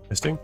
Testing.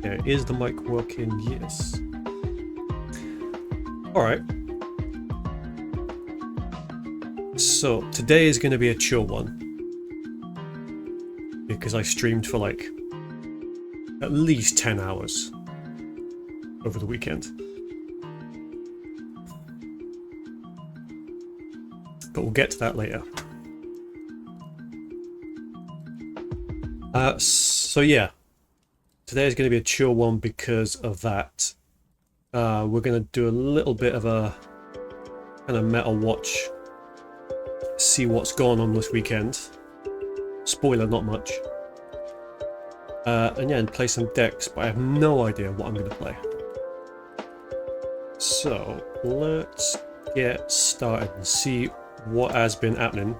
Yeah, is the mic working? Yes. Alright. So, today is going to be a chill one. Because I streamed for like at least 10 hours over the weekend. But we'll get to that later. So yeah, today is going to be a chill one because of that. We're going to do a little bit of a kind of meta watch, see what's going on this weekend. Spoiler, not much. And yeah, and play some decks, but I have no idea what I'm going to play. So let's get started and see what has been happening.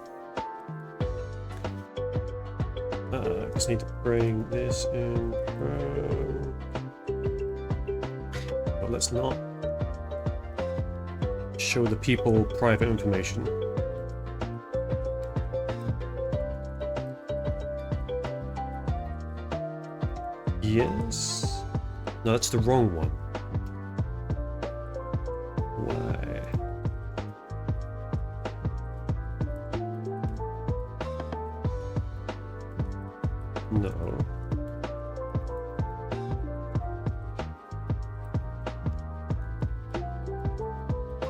Just need to bring this in. But let's not show the people private information. Yes. No, that's the wrong one. Why? No.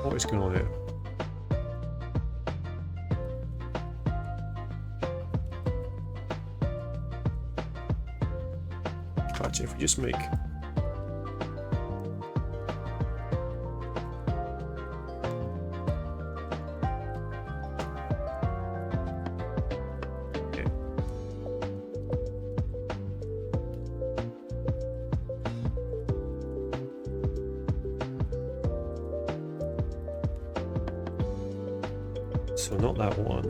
What is going on here? Actually, if we just make so not that one.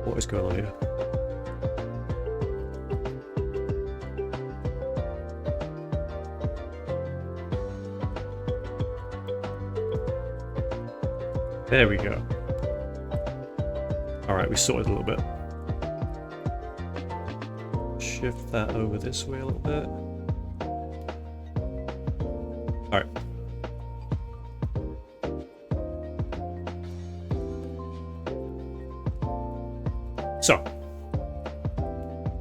What is going on here? There we go. Alright, we sorted a little bit. Shift that over this way a little bit. Alright. So,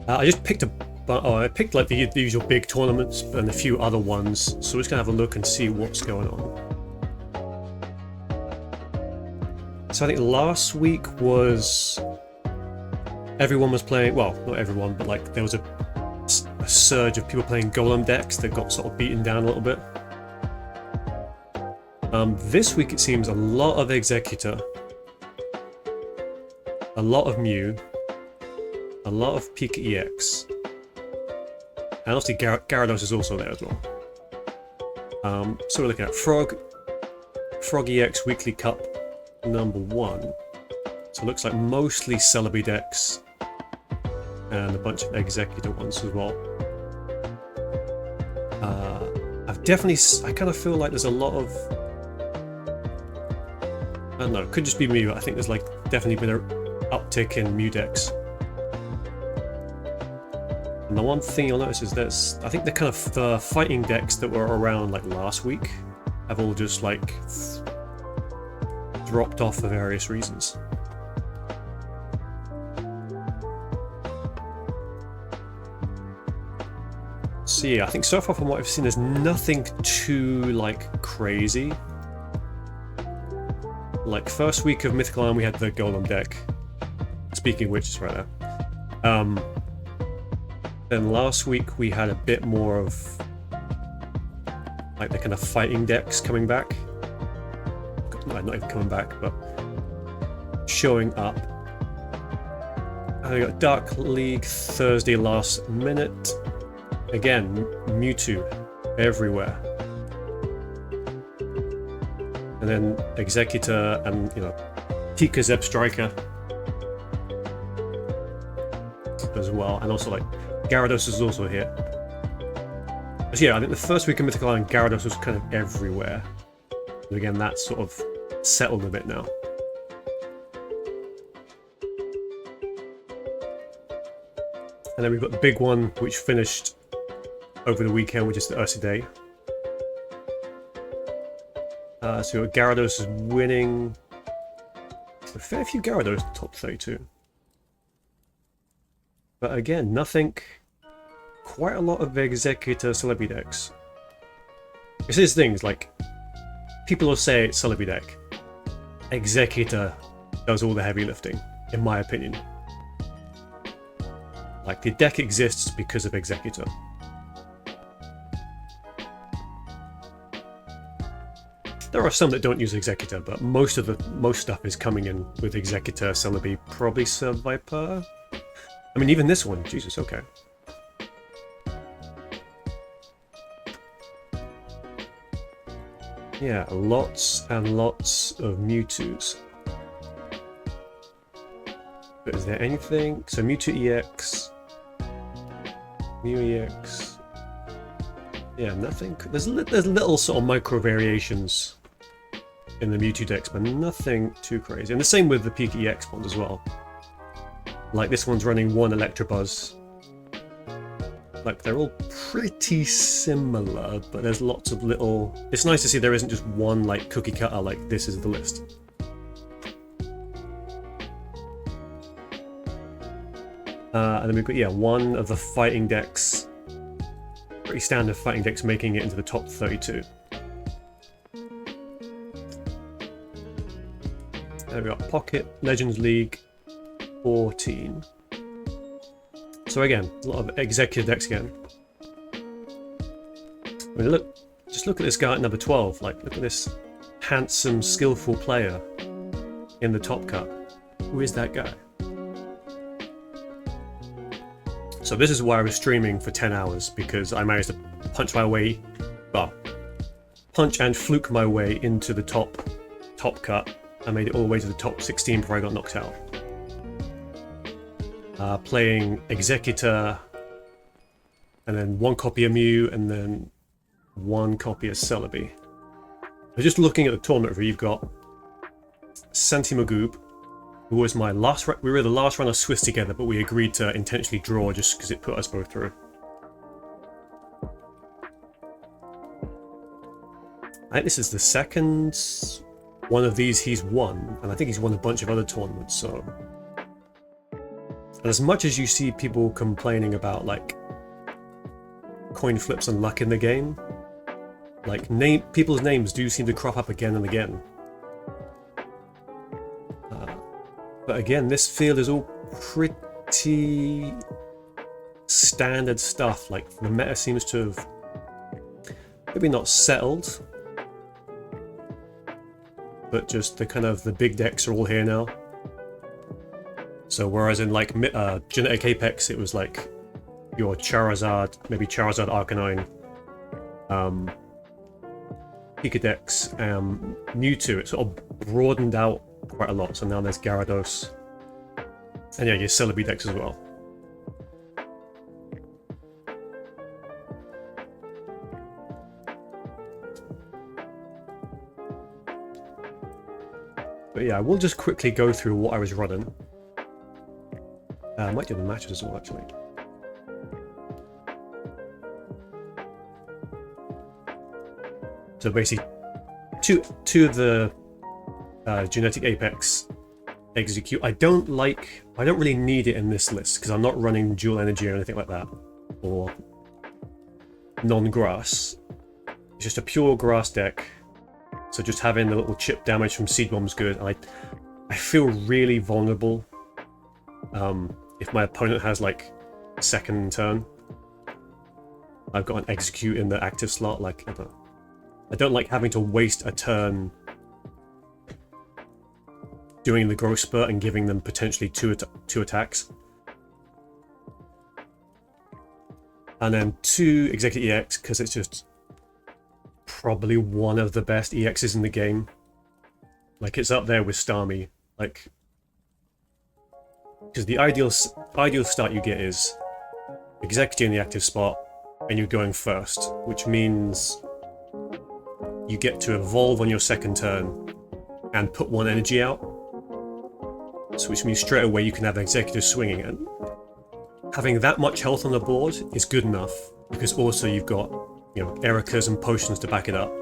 I just picked I picked like the usual big tournaments and a few other ones, so we're just gonna have a look and see what's going on. So I think last week was everyone was playing, well, not everyone, but like there was a surge of people playing golem decks that got sort of beaten down a little bit. This week it seems a lot of Executor, a lot of Mew, a lot of Peak EX, and obviously Gyarados is also there as well. So we're looking at Frog EX Weekly Cup #1. So it looks like mostly Celebi decks and a bunch of Executor ones as well. I kind of feel like there's a lot of, I don't know, it could just be me, but I think there's like definitely been an uptick in Mew decks. And the one thing you'll notice is I think the kind of the fighting decks that were around like last week have all just like dropped off for various reasons. So yeah, I think so far from what I've seen, there's nothing too like crazy. Like first week of Mythical Island, we had the Golem deck. Speaking of which, is right there. Then last week we had a bit more of like the kind of fighting decks coming back. Not even coming back, but showing up. And we got Dark League Thursday last minute. Again, Mewtwo everywhere. And then Executor and, you know, Pika Zeb Striker as well. And also like Gyarados is also here. But yeah, I think the first week of Mythic Island, Gyarados was kind of everywhere. And again, that's sort of settled a bit now. And then we've got the big one, which finished over the weekend, which is the Ursa Day. So we've got Gyarados is winning. A fair few Gyarados in the top 32. But again, nothing. Quite a lot of Executor Celebi decks. It's these things, like, people will say it's Celebi deck. Executor does all the heavy lifting, in my opinion. Like, the deck exists because of Executor. There are some that don't use Executor, but most stuff is coming in with Executor, Celebi, probably Viper. I mean, even this one, Jesus, okay. Yeah, lots and lots of Mewtwo's. But is there anything? So Mewtwo EX, Mew EX. Yeah, nothing. There's little sort of micro variations in the Mewtwo decks, but nothing too crazy. And the same with the Pika EX ones as well. Like this one's running one Electabuzz. Like they're all pretty similar, but there's lots of little. It's nice to see there isn't just one like cookie cutter. Like this is the list. And then we've got one of the fighting decks. Pretty standard fighting decks making it into the top 32. There we got Pocket, Legends League, 14. So again, a lot of executive decks again. I mean, just look at this guy at number 12. Like, look at this handsome, skillful player in the top cut. Who is that guy? So this is why I was streaming for 10 hours, because I managed to punch and fluke my way into the top cut. I made it all the way to the top 16 before I got knocked out. Playing Executor, and then one copy of Mew, and then one copy of Celebi. But just looking at the tournament review, you've got Santi Magoob, who was my last. We were the last run of Swiss together, but we agreed to intentionally draw just because it put us both through. I think this is the second one of these he's won, and I think he's won a bunch of other tournaments. So, and as much as you see people complaining about like coin flips and luck in the game, like people's names do seem to crop up again and again. But again, this field is all pretty standard stuff. Like the meta seems to have maybe not settled, but just the big decks are all here now. So whereas in like Genetic Apex, it was like your Charizard, maybe Charizard Arcanine, Pikadex, Mewtwo, it sort of broadened out quite a lot. So now there's Gyarados, and your Celebi decks as well. But yeah, we'll just quickly go through what I was running. I might do the matches as well, actually. So basically, two of the Genetic Apex execute. I don't really need it in this list because I'm not running dual energy or anything like that, or non-grass. It's just a pure grass deck. So just having the little chip damage from Seed Bomb's good. I feel really vulnerable if my opponent has like a second turn. I've got an execute in the active slot. Like I don't like having to waste a turn doing the growth spurt and giving them potentially two attacks. And then 2 Executive EX because it's just probably one of the best EXs in the game. Like it's up there with Starmie. Like, because the ideal start you get is Executive in the active spot, and you're going first, which means you get to evolve on your second turn and put one energy out. So which means straight away you can have Executor swinging, and having that much health on the board is good enough because also you've got, you know, Ericas and potions to back it up.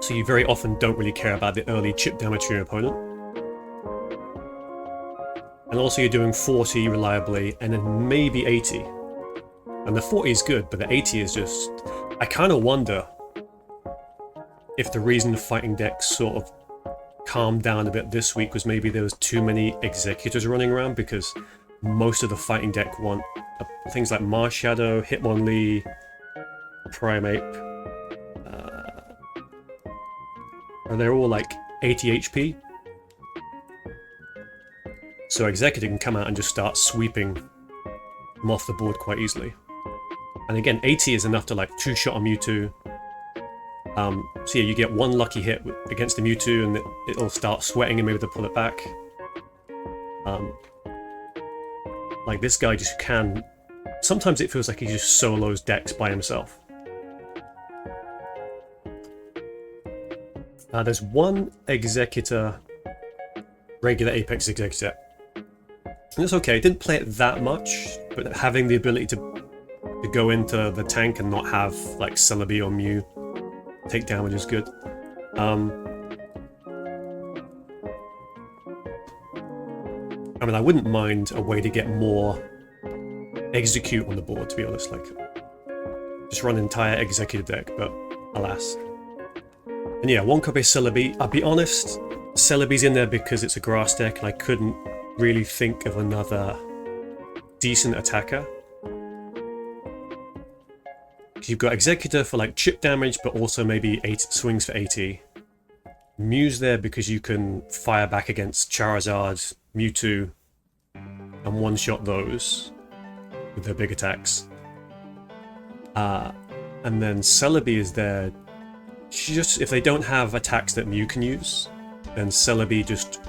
So you very often don't really care about the early chip damage for your opponent. And also you're doing 40 reliably, and then maybe 80. And the 40 is good, but the 80 is just... I kind of wonder if the reason the fighting deck sort of calmed down a bit this week was maybe there was too many Executors running around, because most of the fighting deck want things like Mars Shadow, Hitmonlee, Primeape. They're all like 80 HP. So Executor can come out and just start sweeping them off the board quite easily. And again, 80 is enough to like two-shot a Mewtwo. So yeah, you get one lucky hit against the Mewtwo and it'll start sweating and maybe they'll pull it back. Like this guy just can... Sometimes it feels like he just solos decks by himself. There's one Executor, regular Apex Executor. And it's okay, I didn't play it that much, but having the ability to go into the tank and not have like Celebi or Mew take damage is good. I mean, I wouldn't mind a way to get more execute on the board, to be honest. Like, just run an entire Executor deck, but alas. And yeah, one copy Celebi. I'll be honest, Celebi's in there because it's a grass deck and I couldn't really think of another decent attacker. You've got Executor for like chip damage, but also maybe 8 swings for 80. Mew's there because you can fire back against Charizard, Mewtwo, and one-shot those with their big attacks. And then Celebi is there just if they don't have attacks that Mew can use, then Celebi just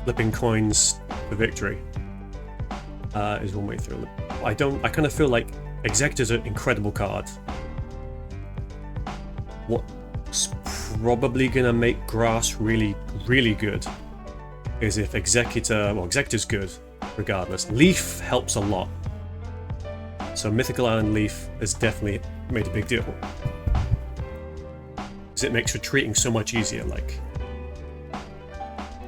flipping coins for victory is one way through. I kind of feel like Executor's an incredible card. What's probably gonna make Grass really, really good is if Executor's good regardless. Leaf helps a lot. So Mythical Island Leaf has definitely made a big deal. Because it makes retreating so much easier. Like,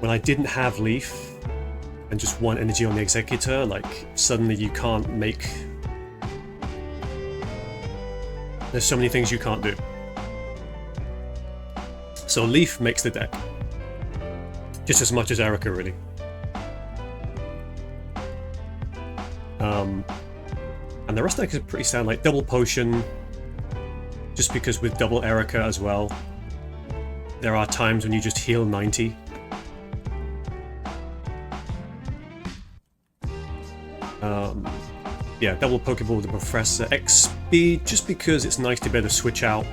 when I didn't have Leaf and just one energy on the Executor, like, suddenly you can't make... There's so many things you can't do. So Leaf makes the deck. Just as much as Erica, really. And the rest of the deck is pretty standard, like double Potion, just because with double Erica as well, there are times when you just heal 90. Yeah, double Pokeball with the Professor. XP, just because it's nice to be able to switch out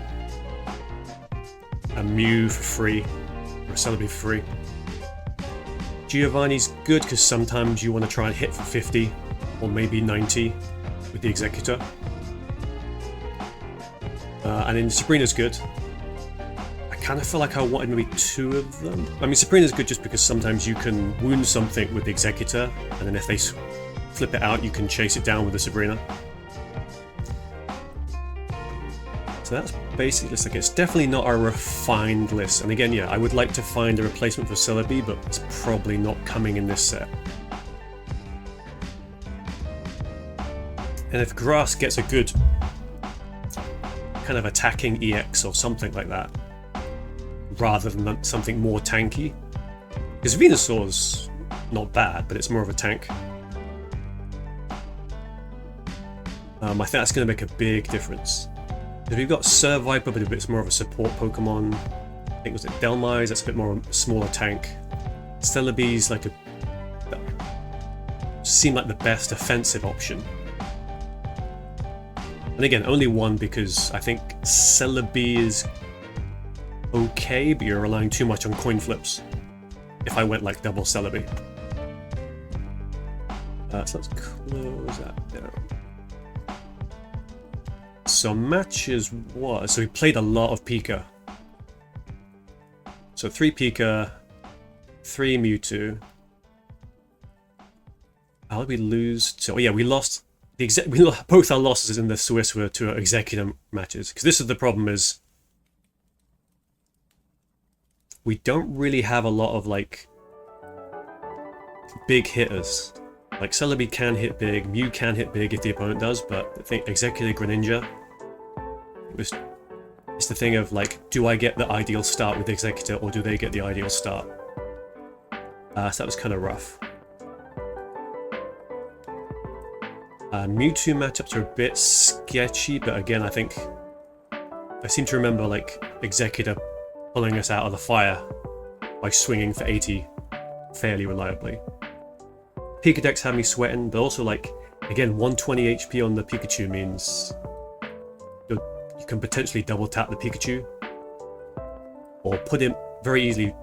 a Mew for free, or a Celebi for free. Giovanni's good because sometimes you want to try and hit for 50, or maybe 90 with the Executor. And then Sabrina's good. I kind of feel like I wanted maybe 2 of them. I mean, Sabrina's good just because sometimes you can wound something with the Executor, and then if they flip it out, you can chase it down with the Sabrina. So that's basically just like, it's definitely not a refined list. And again, yeah, I would like to find a replacement for Celebi, but it's probably not coming in this set. And if Grass gets a good kind of attacking EX or something like that, rather than something more tanky, because Venusaur's not bad, but it's more of a tank. I think that's going to make a big difference. If you've got Surviper, but it's more of a support Pokemon, I think was it Delmise, that's a bit more a smaller tank. Celebi's like seemed like the best offensive option. And again, only one because I think Celebi is okay, but you're relying too much on coin flips if I went like double Celebi. So let's close that down. So matches was, so we played a lot of Pika. So 3 Pika, 3 Mewtwo. How did we lose to? Oh yeah, we lost both our losses in the Swiss were to executive matches. Because this is the problem, is we don't really have a lot of like big hitters. Like Celebi can hit big, Mew can hit big if the opponent does, but I think Executive Greninja, it's the thing of like, do I get the ideal start with Executor or do they get the ideal start? So that was kind of rough. Mewtwo matchups are a bit sketchy, but again, I seem to remember like Executor pulling us out of the fire by swinging for 80 fairly reliably. Pika decks have me sweating, but also like, again, 120 HP on the Pikachu means you can potentially double tap the Pikachu, or put him very easily,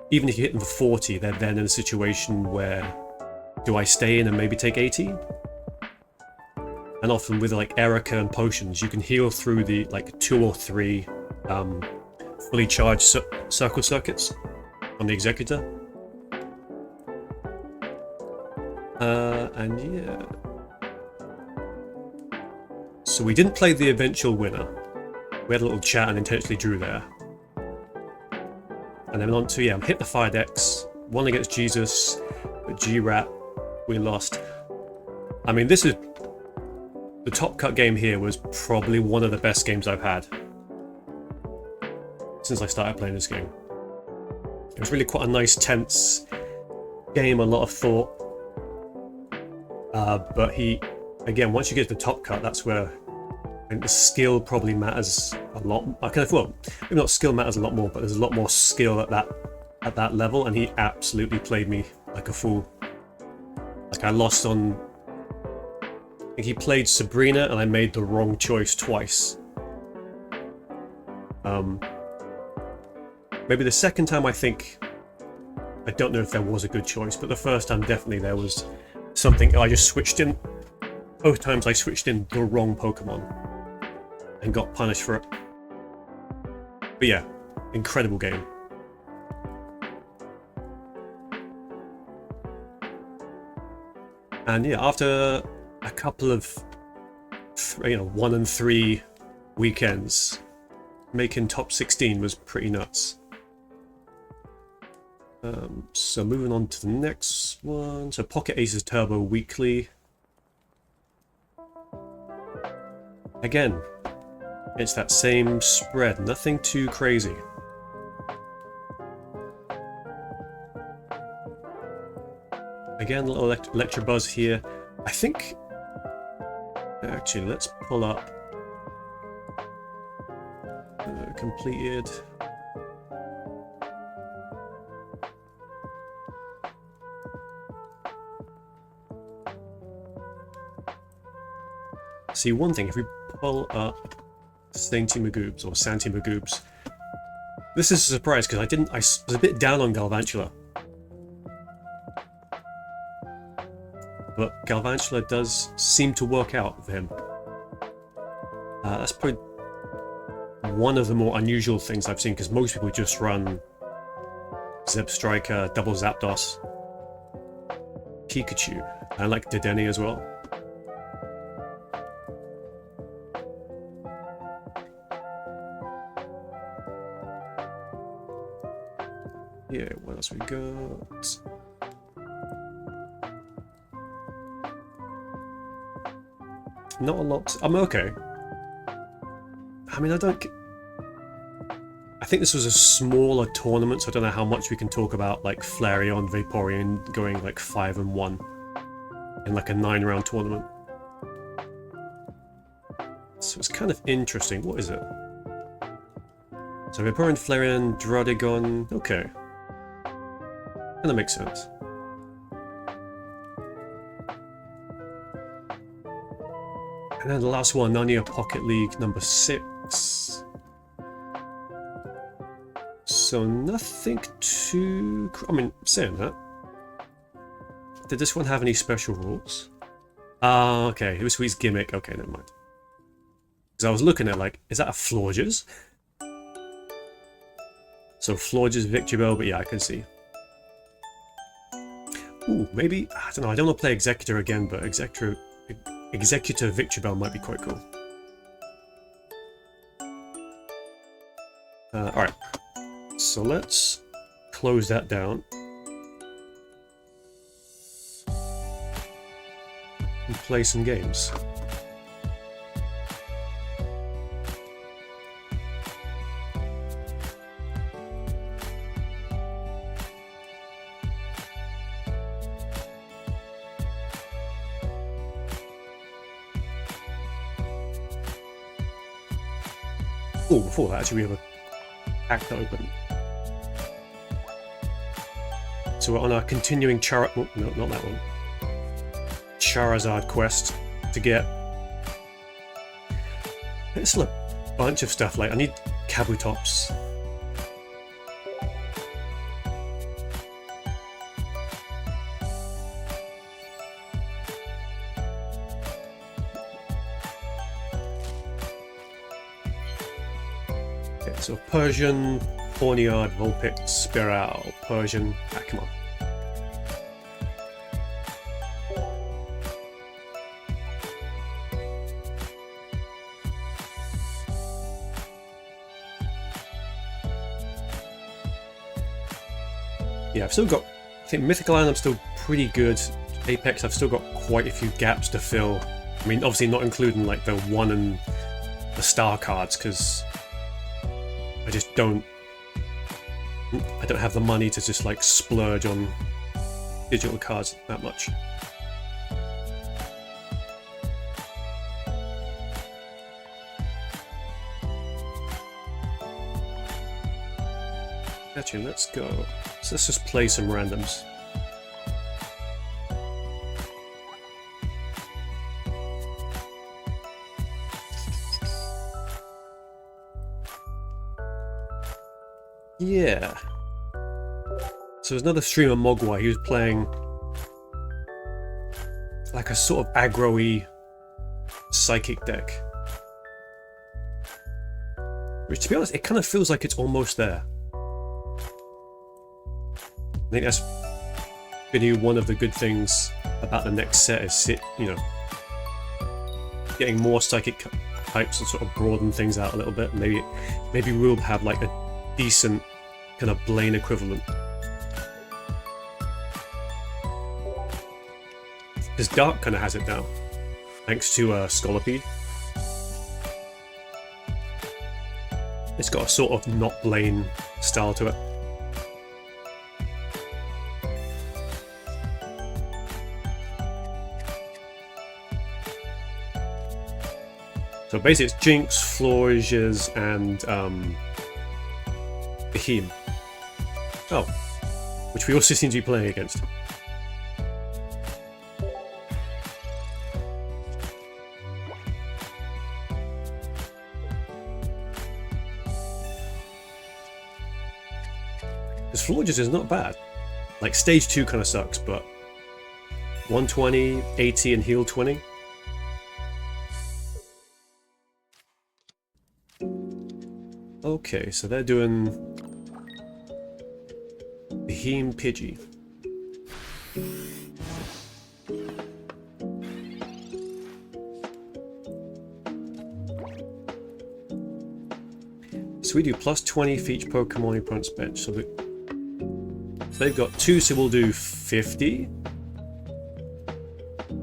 even if you hit them for 40, they're then in a situation where, do I stay in and maybe take 80? And often with like Erica and potions, you can heal through the like 2 or 3 fully charged circle circuits on the Executor. And yeah. So we didn't play the eventual winner. We had a little chat and intentionally drew there. And then on to, yeah, hit the fire decks. One against Jesus, but G-Rat, we lost. I mean, this is... The top cut game here was probably one of the best games I've had since I started playing this game. It was really quite a nice, tense game, a lot of thought. But again, once you get to the top cut, that's where I think the skill probably matters a lot. Well, maybe not skill matters a lot more, but there's a lot more skill at that level, and he absolutely played me like a fool. Like I lost on... I think he played Sabrina, and I made the wrong choice twice. Maybe the second time I don't know if there was a good choice, but the first time definitely there was something. I just switched in. Both times I switched in the wrong Pokemon and got punished for it. But yeah, incredible game. And yeah, after a couple of 1 and 3 weekends, making top 16 was pretty nuts. So moving on to the next one. So Pocket Aces Turbo Weekly. Again, it's that same spread, nothing too crazy. Again, a little Electro Buzz here. I think... Actually, let's pull up... completed... See, one thing, if we pull up Sainty Magoobs, or Santy Magoobs, this is a surprise because I was a bit down on Galvantula. But Galvantula does seem to work out for him. That's probably one of the more unusual things I've seen, because most people just run Zeb Striker, Double Zapdos, Pikachu, and like Dedenne as well. Yeah, what else we got? Not a lot. I'm okay. I mean, I think this was a smaller tournament, so I don't know how much we can talk about like Flareon, Vaporeon going like 5-1 in like a 9-round tournament. So it's kind of interesting. What is it? So Vaporeon, Flareon, Druddigon. Okay. And that makes sense. And then the last one, Narnia Pocket League number 6. So nothing too... I mean, saying that, Did this one have any special rules? Ah, okay. It was his gimmick. Okay, never mind. Because I was looking at, like, is that a Florges? So Florges Victory Bell, but yeah, I can see. Ooh, maybe, I don't know, I don't want to play Executor again, but Executor Victory Bell might be quite cool. Alright, so let's close that down. And play some games. Oh, before that, actually, we have a pack to open. So we're on our continuing oh, no, not that one. Charizard quest to get. There's still a bunch of stuff. Like, I need Kabutops. So Persian, Hornyard, Vulpix, Spiral, Persian. Ah, come on. Yeah, I've still got. I think Mythical Island I'm still pretty good. Apex I've still got quite a few gaps to fill. I mean, obviously not including like the 1 and the star cards, because I just don't. I don't have the money to just like splurge on digital cards that much. Actually, let's go. So let's just play some randoms. Yeah. So there's another streamer, Mogwai. He was playing like a sort of aggro-y psychic deck. Which, to be honest, it kind of feels like it's almost there. I think that's going to be one of the good things about the next set is, you know, getting more psychic types and sort of broaden things out a little bit. Maybe we'll have like a decent kind of Blaine equivalent. Because Dark kind of has it now, thanks to Scolipede. It's got a sort of not Blaine style to it. So basically it's Jinx, Florges, and Beheem. Oh, which we also seem to be playing against. Because Florges is not bad. Like, stage 2 kind of sucks, but 120, 80, and heal 20. Okay, so they're doing Beheem Pidgey. So we do plus 20 for each Pokemon your opponent's bench. So they've got 2, so we'll do 50.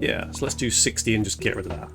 Yeah, so let's do 60 and just get rid of that.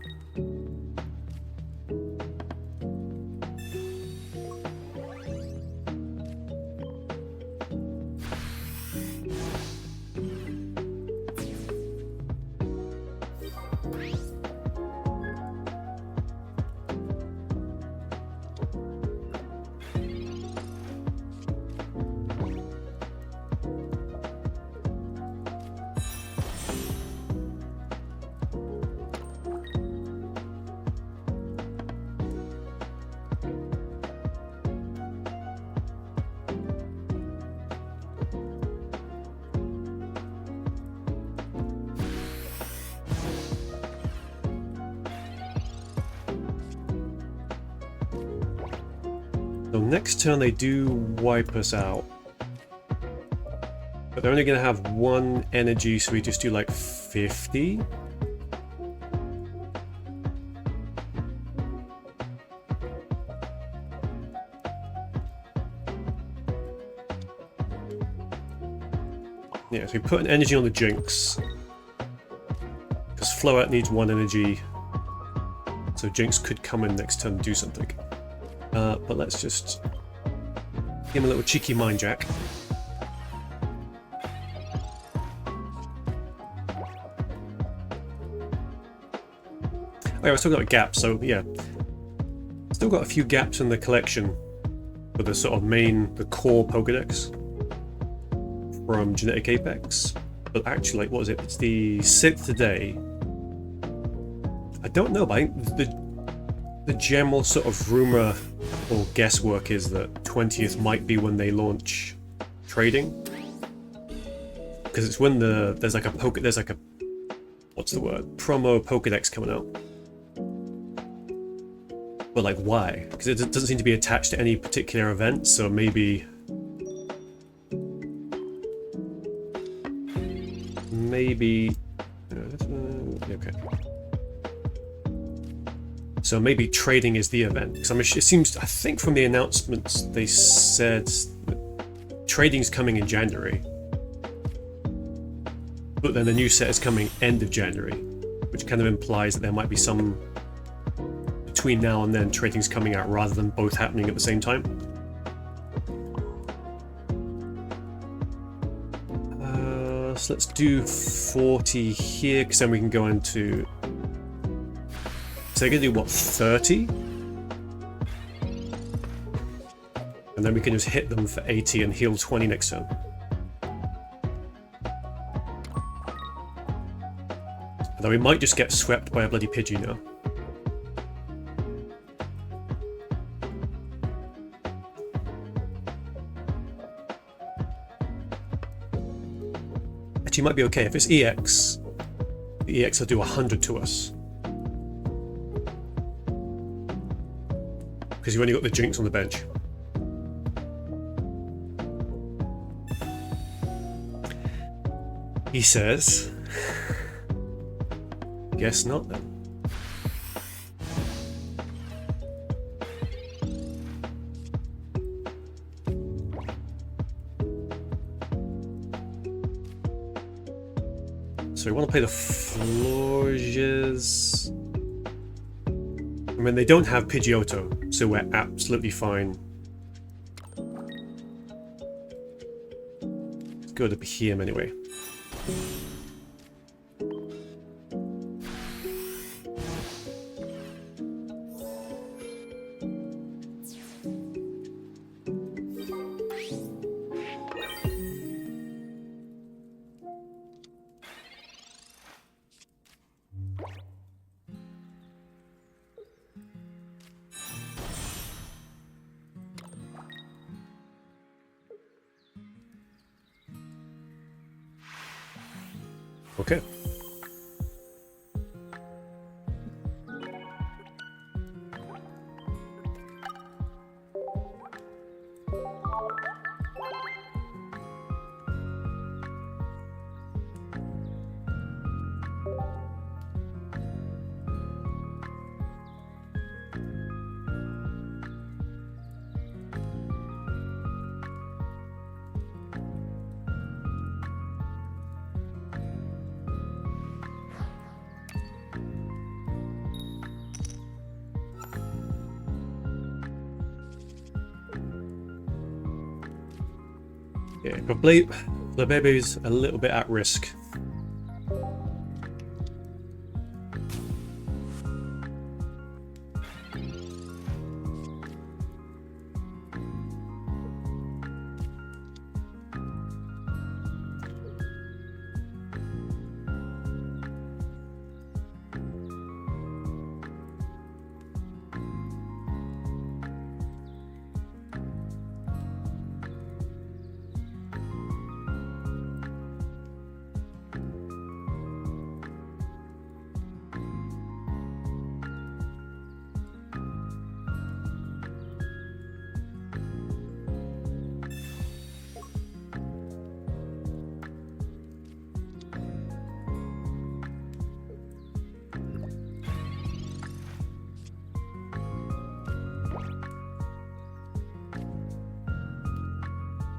So next turn they do wipe us out. But they're only going to have 1 energy, so we just do like 50. Yeah, so we put an energy on the Jinx. Because Flowout needs 1 energy. So Jinx could come in next turn and do something. But let's just give him a little cheeky Mind Jack. Oh yeah, I was talking about gaps, so yeah. Still got a few gaps in the collection for the sort of the core Pokedex from Genetic Apex. But actually, like, what was it? It's the 6th today. I don't know, but I think the general sort of rumor or guesswork is that 20th might be when they launch trading. Because it's when there's like a what's the word? Promo Pokedex coming out. But like, why? Because it doesn't seem to be attached to any particular event, so maybe okay. So maybe trading is the event. Because I think from the announcements they said trading's coming in January, but then the new set is coming end of January, which kind of implies that there might be some between now and then trading's coming out rather than both happening at the same time. So let's do 40 here, because then we can go into... So they're going to do, what, 30? And then we can just hit them for 80 and heal 20 next turn. Although we might just get swept by a bloody Pidgey now. Actually, might be okay. If it's EX, the EX will do 100 to us. Because you've only got the Jinx on the bench. He says... Guess not then. So we want to play the Florges. I mean, they don't have Pidgeotto, so we're absolutely fine. Let's go to him anyway. Okay. Yeah, but the baby's a little bit at risk.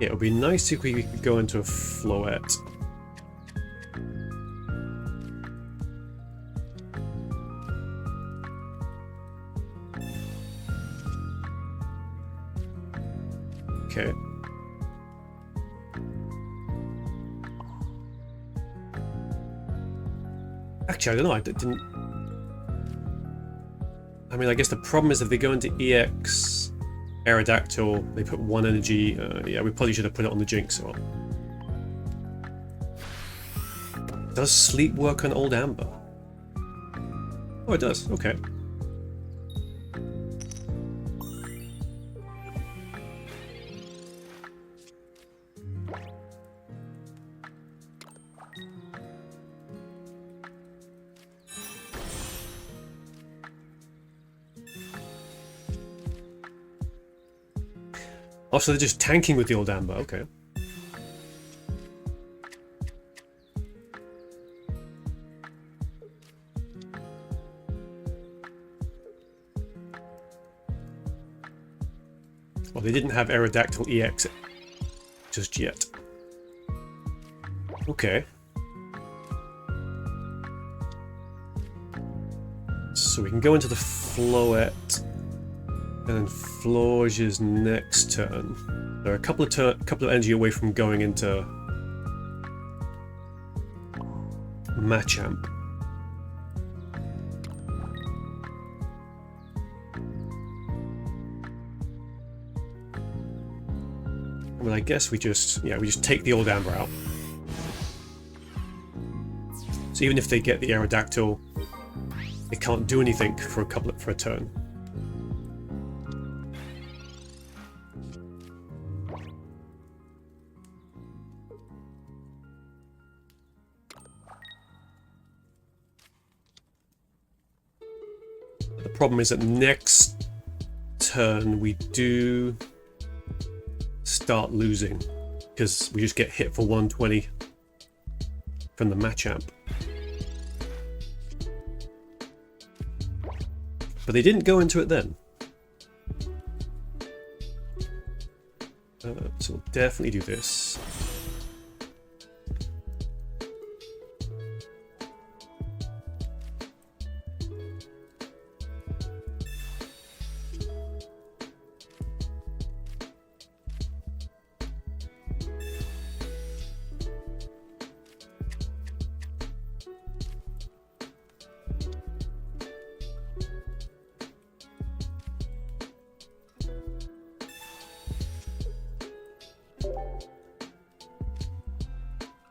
Yeah, it would be nice if we could go into a floette. Okay. Actually, I don't know. I didn't. I mean, I guess the problem is if they go into EX Aerodactyl, they put 1 energy. Yeah, we probably should have put it on the Jinx. Well. Does sleep work on Old Amber? Oh, it does. Okay. Oh, so they're just tanking with the Old Amber. Okay. Well, they didn't have Aerodactyl EX just yet. Okay. So we can go into the Floette, and then Florge's next turn. They're a couple of energy away from going into Machamp. Well, I guess we just take the Old Amber out. So even if they get the Aerodactyl, they can't do anything for a turn. The problem is that next turn we do start losing because we just get hit for 120 from the Machamp. But they didn't go into it then. So we'll definitely do this.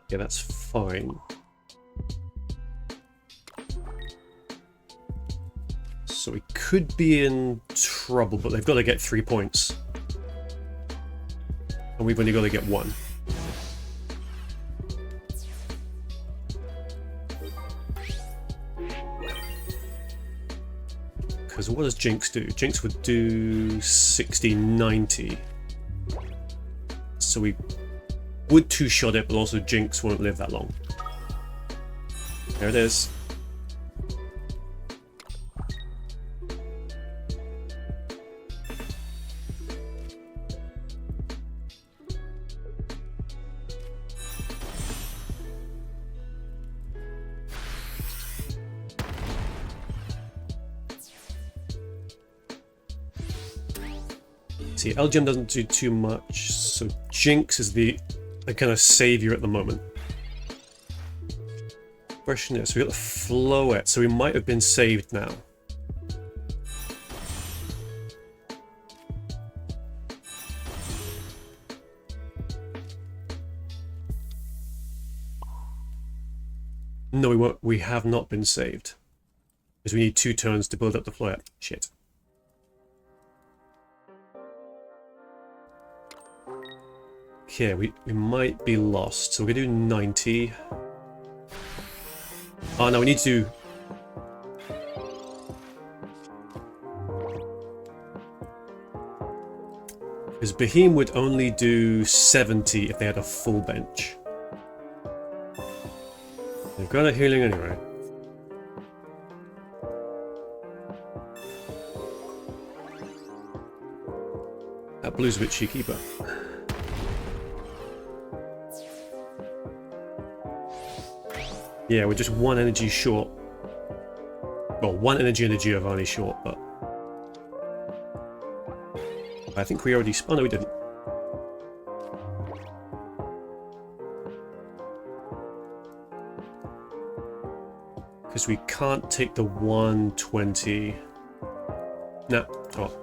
Yeah, that's fine. So we could be in trouble, but they've got to get 3 points. And we've only got to get 1. Because what does Jinx do? Jinx would do 60, 90. So we would two-shot it, but also Jinx won't live that long. There it is. See, Elgem doesn't do too much, so Jinx is the kind of savior at the moment. Question is, we got the Floette, so we might have been saved now. No, we won't. We have not been saved. Because we need 2 turns to build up the Floette. Shit. Okay, we might be lost. So we're going to do 90. Oh no, we need to... Because Beheem would only do 70 if they had a full bench. They've got a healing anyway. That blue's a bit cheeky, but... Yeah, we're just one energy short. Well, one energy and a Giovanni short, but I think we already... Oh, no, we didn't. Because we can't take the 120. No. Oh.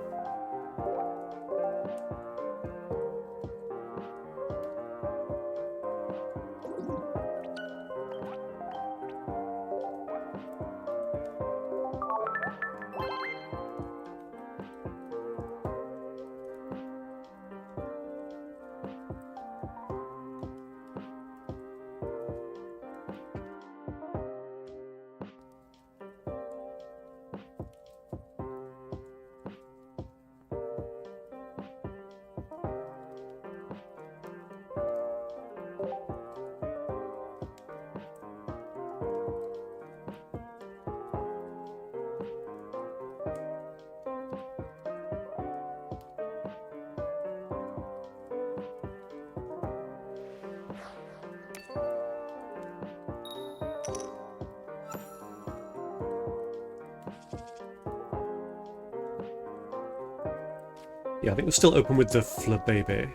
Yeah, I think we're still open with the Flabebe.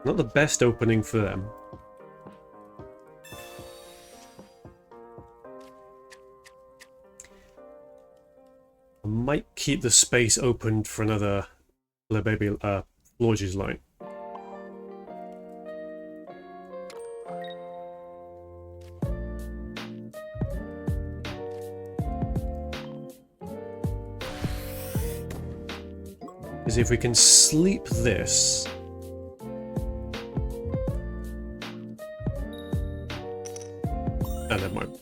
Not the best opening for them. I might keep the space open for another Baby Lodge's line. Because if we can sleep this... Oh, never mind.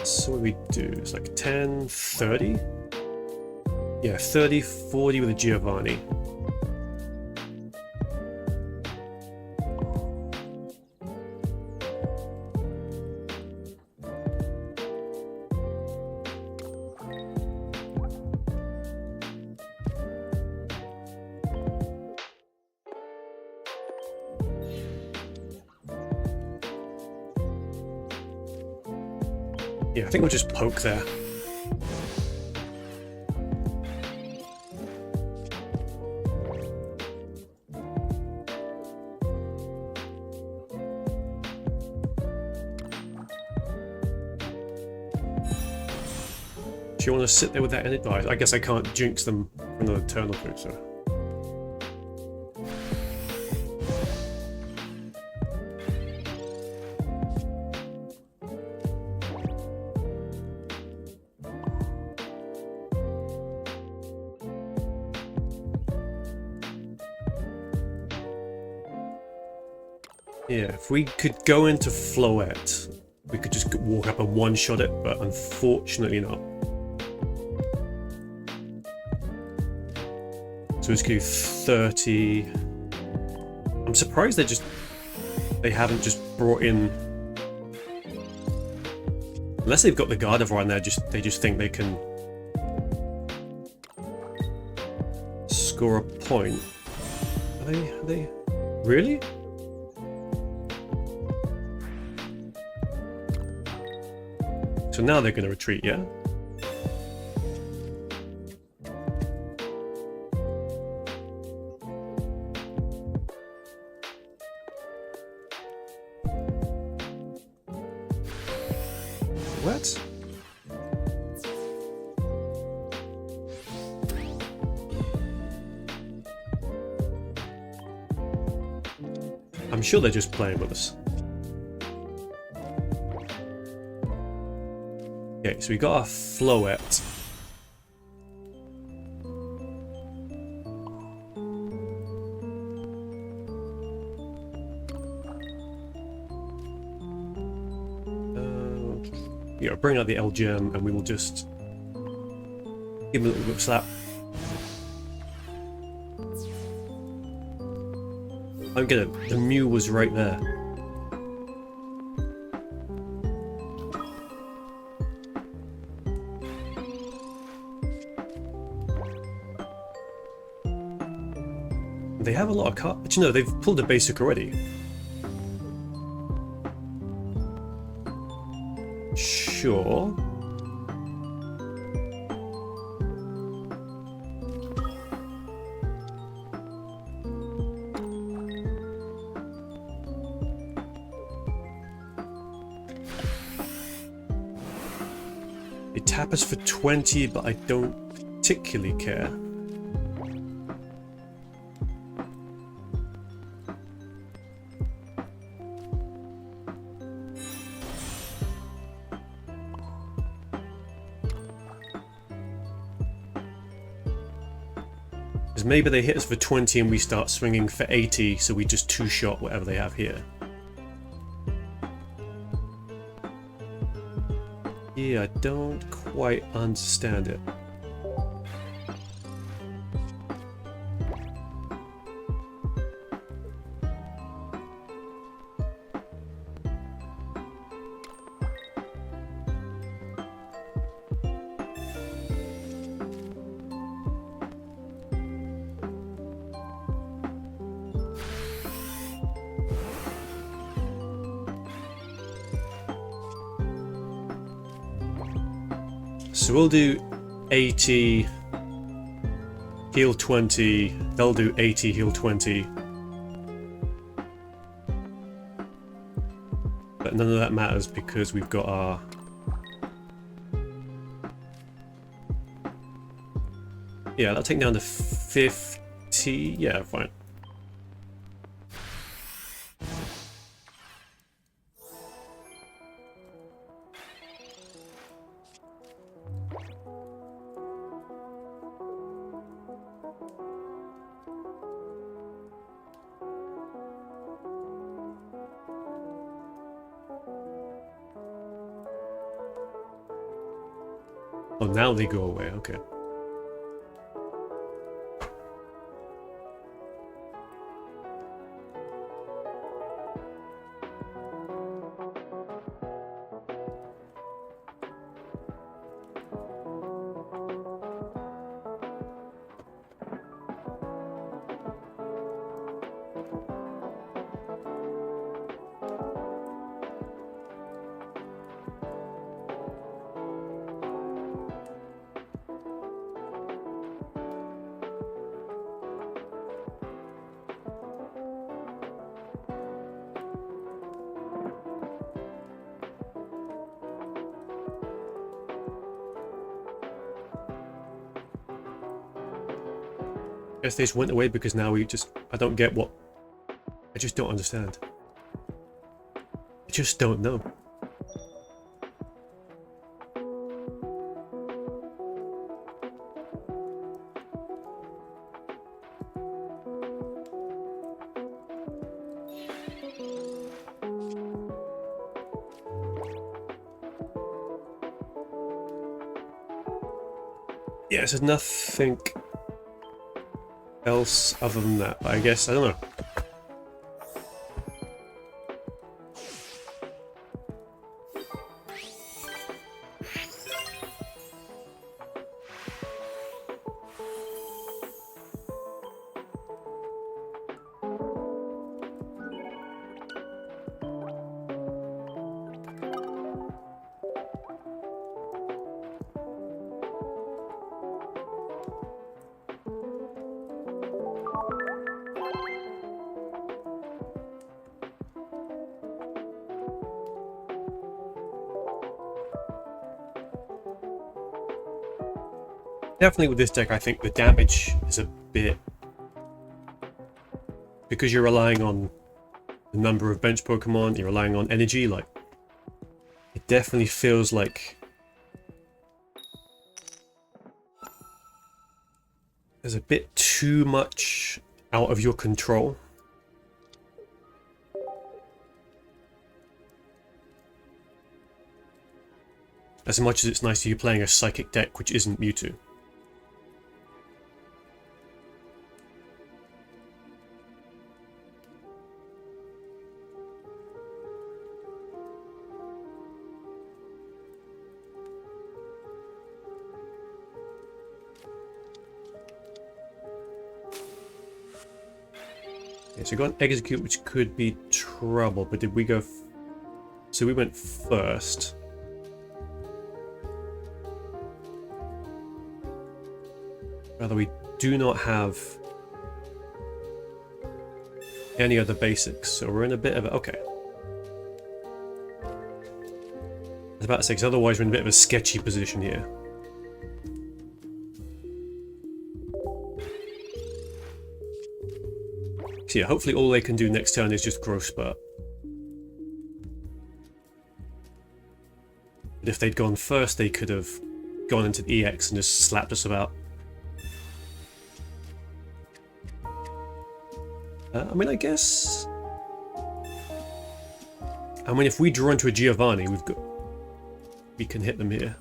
So what do we do? It's like 10, 30? Yeah, 30, 40 with a Giovanni. Yeah, I think we'll just poke there. Do you want to sit there with that energy? Oh, I guess I can't jinx them for another turn or two, so... Yeah, if we could go into Floette, we could just walk up and one-shot it, but unfortunately not. So it's going to do 30... I'm surprised they haven't just brought in... Unless they've got the Gardevoir and they just think they can score a point. Are they... Really? So now they're going to retreat, yeah? What? I'm sure they're just playing with us. Okay, so we got our Floette. Yeah, bring out the L-Gem and we will just give him a little whip slap. I don't get it. The Mew was right there. They have a lot of cards. But you know, they've pulled a basic already. Sure. They tap us for 20, but I don't particularly care. Because maybe they hit us for 20 and we start swinging for 80, so we just two-shot whatever they have here. Yeah, I don't quite understand it. So we'll do 80, heal 20, they'll do 80, heal 20. But none of that matters because we've got our... Yeah, that'll take down to 50, yeah, fine. Oh, now they go away, okay. Guess they just went away because now we just... I don't get what... I just don't understand. I just don't know. Yeah, so nothing else other than that, but I guess, I don't know. Definitely with this deck, I think the damage is a bit... Because you're relying on the number of bench Pokemon, you're relying on energy, like... It definitely feels like... There's a bit too much out of your control. As much as it's nice to you playing a Psychic deck which isn't Mewtwo. Okay, so we got an Execute which could be trouble, but did we go... So we went first. Rather, we do not have any other basics, so we're in a bit of a... Okay. I was about to say, because otherwise we're in a bit of a sketchy position here. So yeah, hopefully all they can do next turn is just Growth Spurt. But if they'd gone first, they could have gone into the EX and just slapped us about. I mean, I guess... I mean, if we draw into a Giovanni, we can hit them here.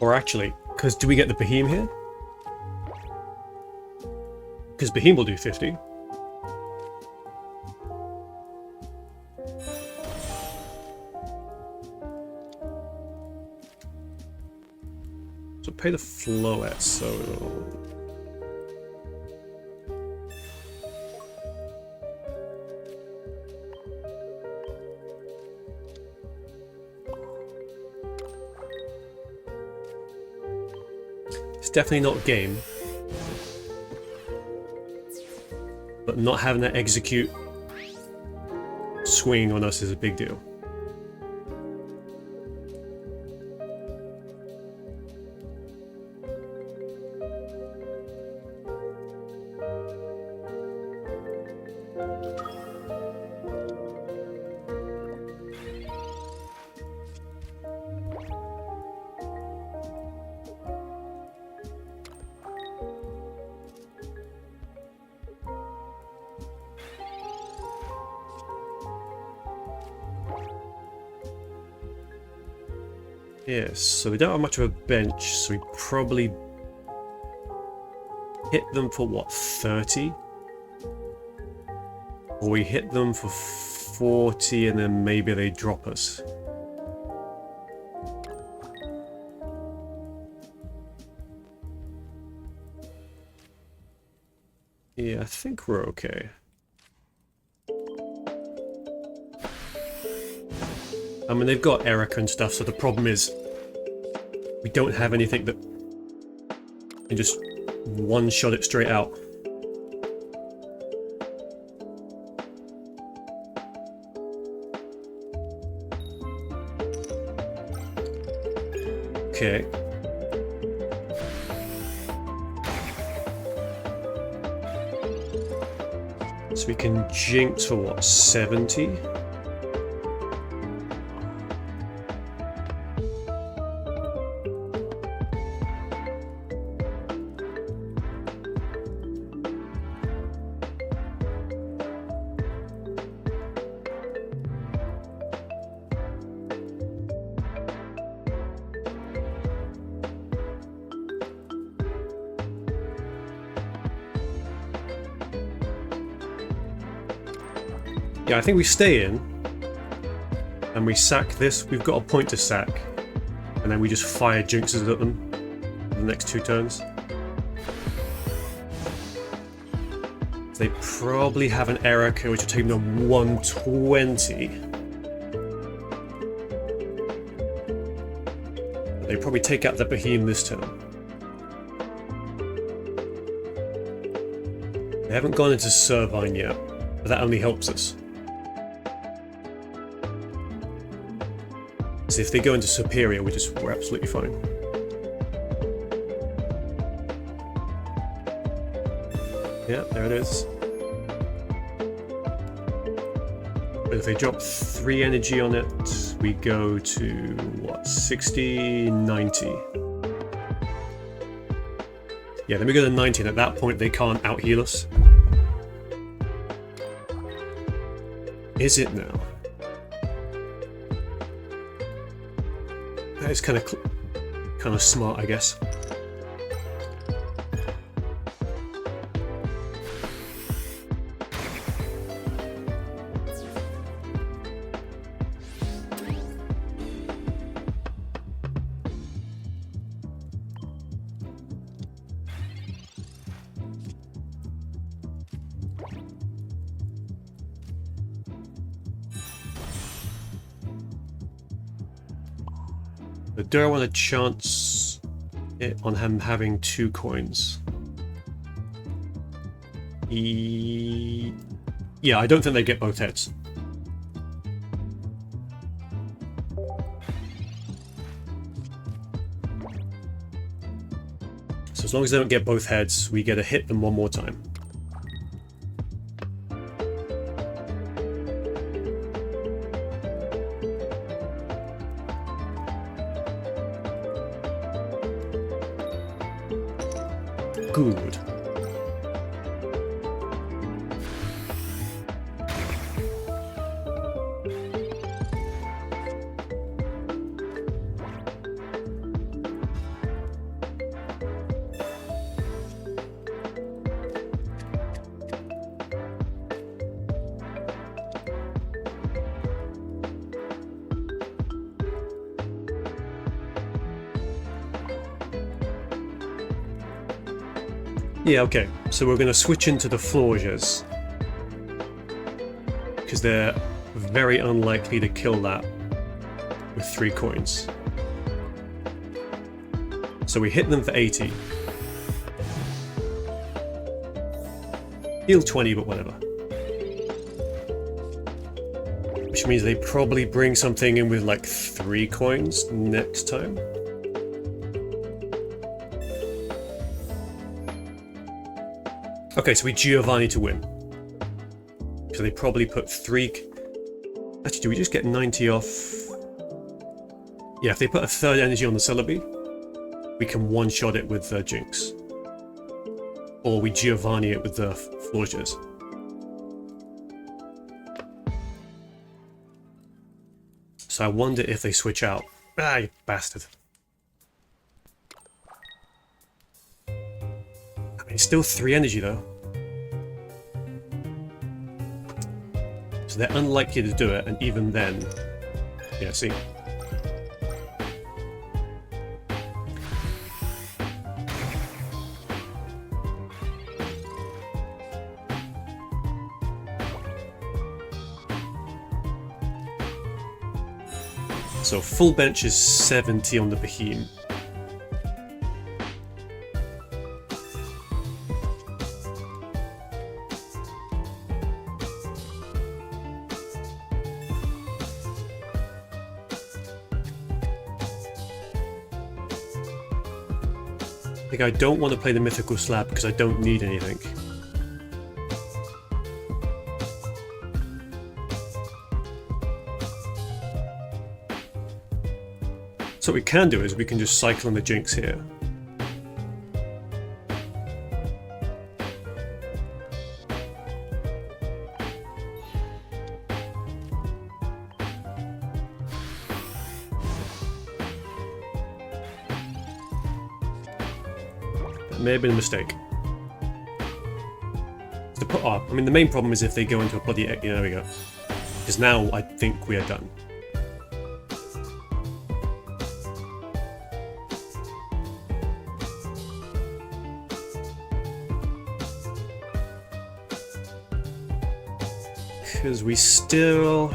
Or actually, because do we get the Beheem here? Because Beheem will do 50. So pay the Floette, so... It's definitely not game. But not having that Execute swinging on us is a big deal. Yes, so we don't have much of a bench, so we probably hit them for what, 30? Or we hit them for 40 and then maybe they drop us. Yeah, I think we're okay. I mean, they've got Erica and stuff, so the problem is we don't have anything that can just one-shot it straight out. Okay. So we can Jinx for what, 70? Yeah, I think we stay in, and we sack this. We've got a point to sack, and then we just fire Jinxes at them for the next 2 turns. They probably have an Erica, which will take them to 120. They probably take out the Beheem this turn. They haven't gone into Servine yet, but that only helps us. So if they go into Superior, we're absolutely fine. Yeah, there it is. But if they drop 3 energy on it, we go to, what, 60, 90. Yeah, then we go to 90, and at that point they can't out-heal us. Is it now? That is kind of smart, I guess. But do I want to chance it on him having 2 coins? Yeah, I don't think they get both heads. So as long as they don't get both heads, we get to hit them one more time. Good. Yeah, okay, so we're going to switch into the Florges, because they're very unlikely to kill that with 3 coins. So we hit them for 80. Heal 20, but whatever. Which means they probably bring something in with like 3 coins next time. Okay, so we Giovanni to win. So they probably put 3... Actually, do we just get 90 off? Yeah, if they put a 3rd energy on the Celebi, we can one-shot it with Jinx. Or we Giovanni it with the Florges. So I wonder if they switch out. Ah, you bastard. It's still 3 energy though. So they're unlikely to do it, and even then... Yeah, see? So full bench is 70 on the Behemoth. I don't want to play the Mythical Slab because I don't need anything. So what we can do is we can just cycle in the Jinx here. May have been a mistake. To put up, I mean, the main problem is if they go into a bloody... Yeah, there we go. Because now I think we are done. Because we still...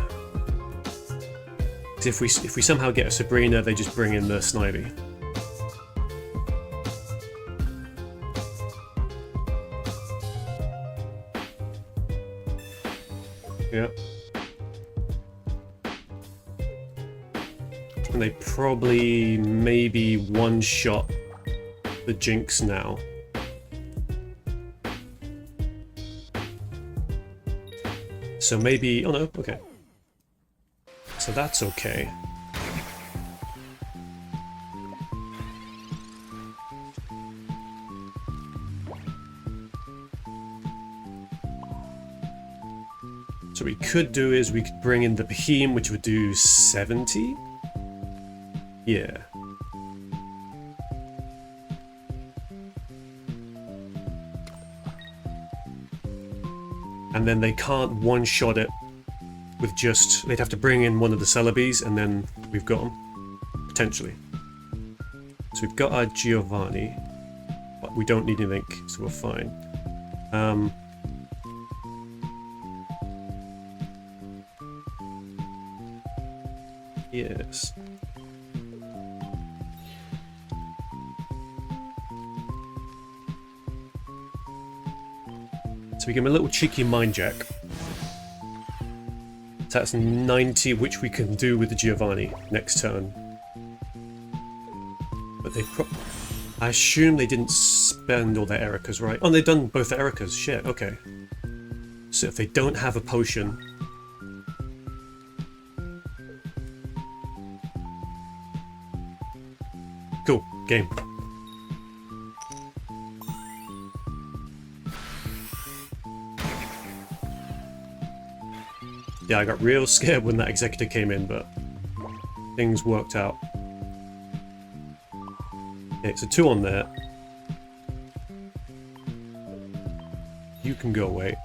If we somehow get a Sabrina, they just bring in the Snivy. Yeah. And they probably maybe one-shot the Jinx now. So maybe... oh no, okay. So that's okay. So what we could do is we could bring in the Behemoth, which would do 70? Yeah. And then they can't one-shot it with just... they'd have to bring in one of the Celebes, and then we've got them. Potentially. So we've got our Giovanni, but we don't need anything, so we're fine. Yes. So we give him a little cheeky mind jack. So that's 90, which we can do with the Giovanni next turn. But they I assume they didn't spend all their Ericas, right? Oh, they've done both the Ericas. Shit, okay. So if they don't have a potion... cool, game. Yeah, I got real scared when that Executor came in, but things worked out. Okay, so 2 on there. You can go away.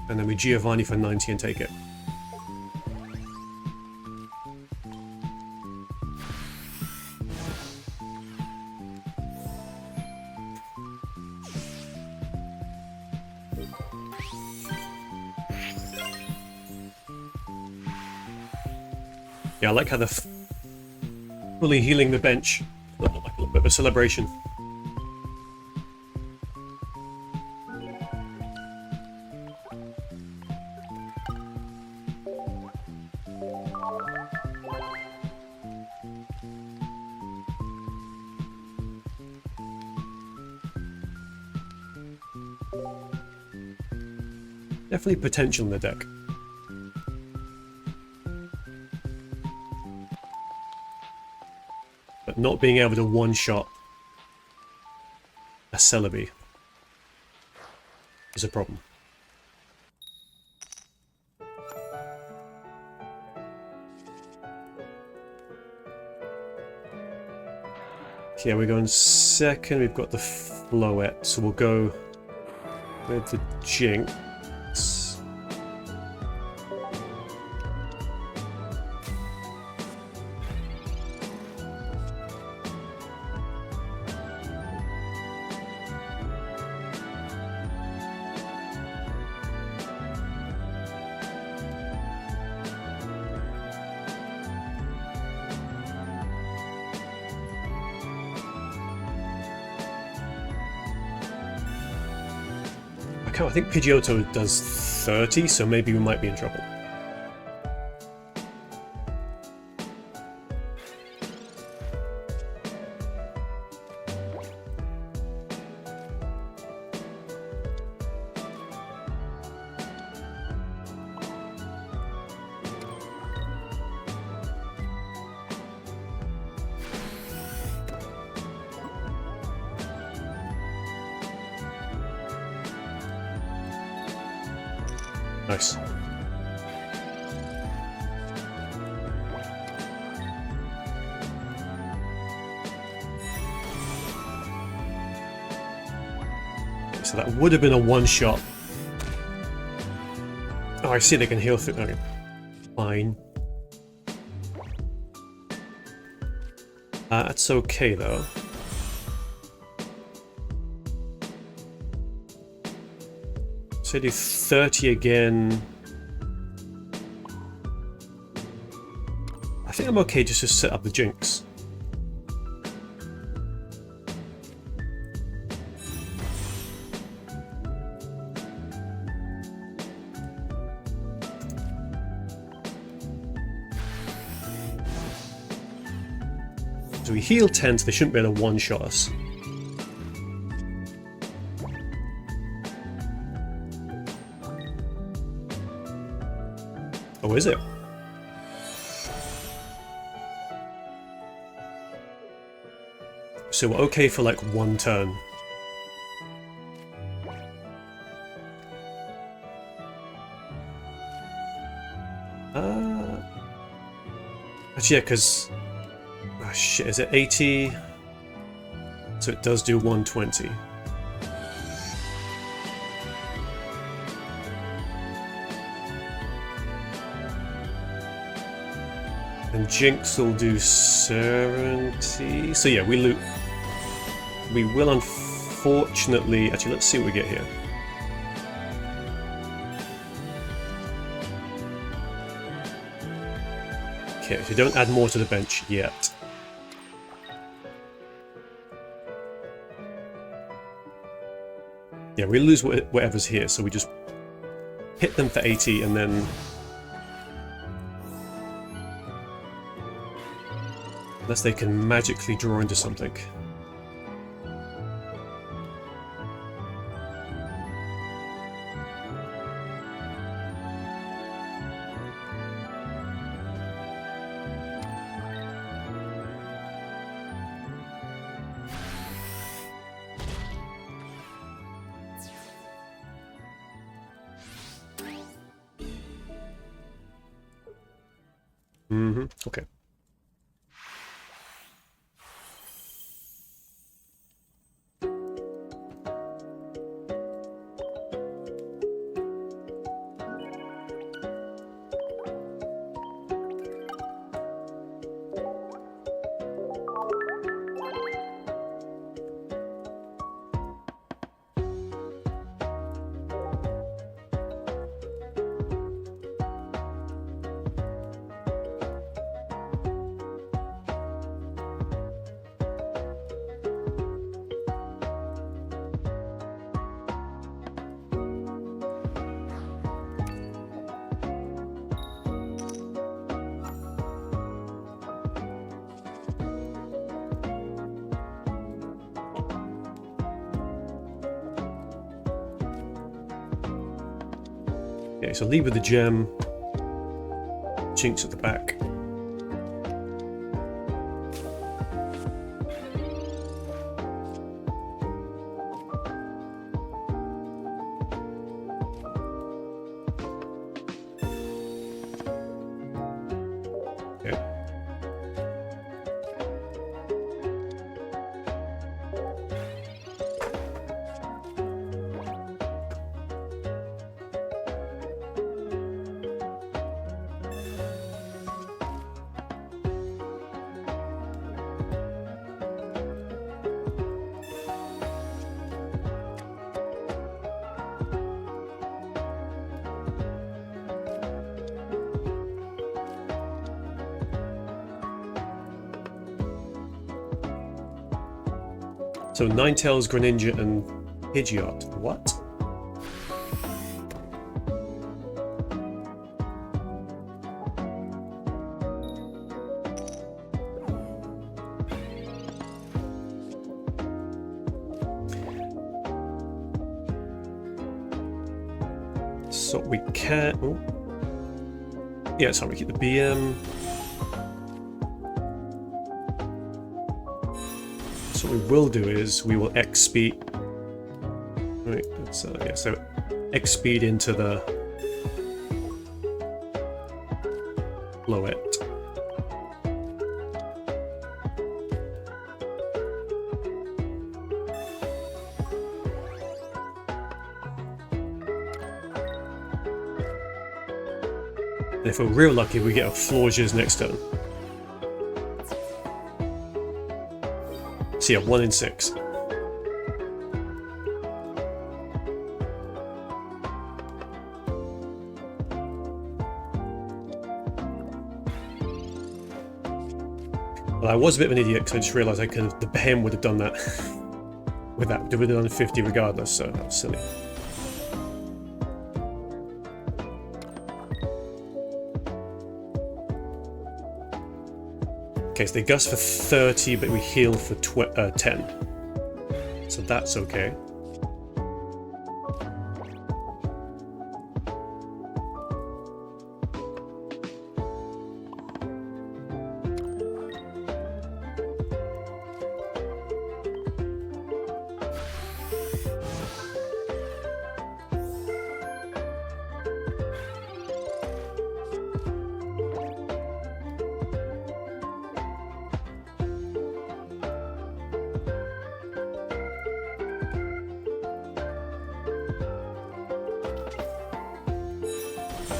And then we Giovanni for 90 and take it. Yeah, I like how they're fully healing the bench. Like a little bit of a celebration. Definitely potential in the deck. But not being able to one-shot a Celebi is a problem. Okay, we're going second. We've got the Floette, so we'll go with the Jinx. I think Pidgeotto does 30, so maybe we might be in trouble. Nice. So that would have been a one-shot. Oh, I see they can heal through. Okay. Fine. That's okay, though. So do 30 again. I think I'm okay just to set up the Jinx. So we heal 10, so they shouldn't be able to one-shot us. Oh, is it? So we're okay for like one turn. Actually, yeah, because... Oh shit, is it 80? So it does do 120. And Jinx will do 70. So yeah, we loot. We will unfortunately... Actually, let's see what we get here. Okay, so don't add more to the bench yet. Yeah, we lose whatever's here, so we just hit them for 80 and then... Unless they can magically draw into something. Okay. Okay, so leave with the gem. Jinx at the back. Okay. So Ninetales, Greninja, and Pidgeot. What? So we can... Oh. Yeah, sorry, we keep the BM. So what we will do is we will X speed. Right, that's, yeah, so X speed into the Lowet. And if we're real lucky, we get a Florges next turn. So yeah, 1 in 6. Well, I was a bit of an idiot because I just realised I could have, the Behem would have done that with that. They would have done 50 regardless, so that was silly. Okay, so they gust for 30, but we heal for 10. So that's okay.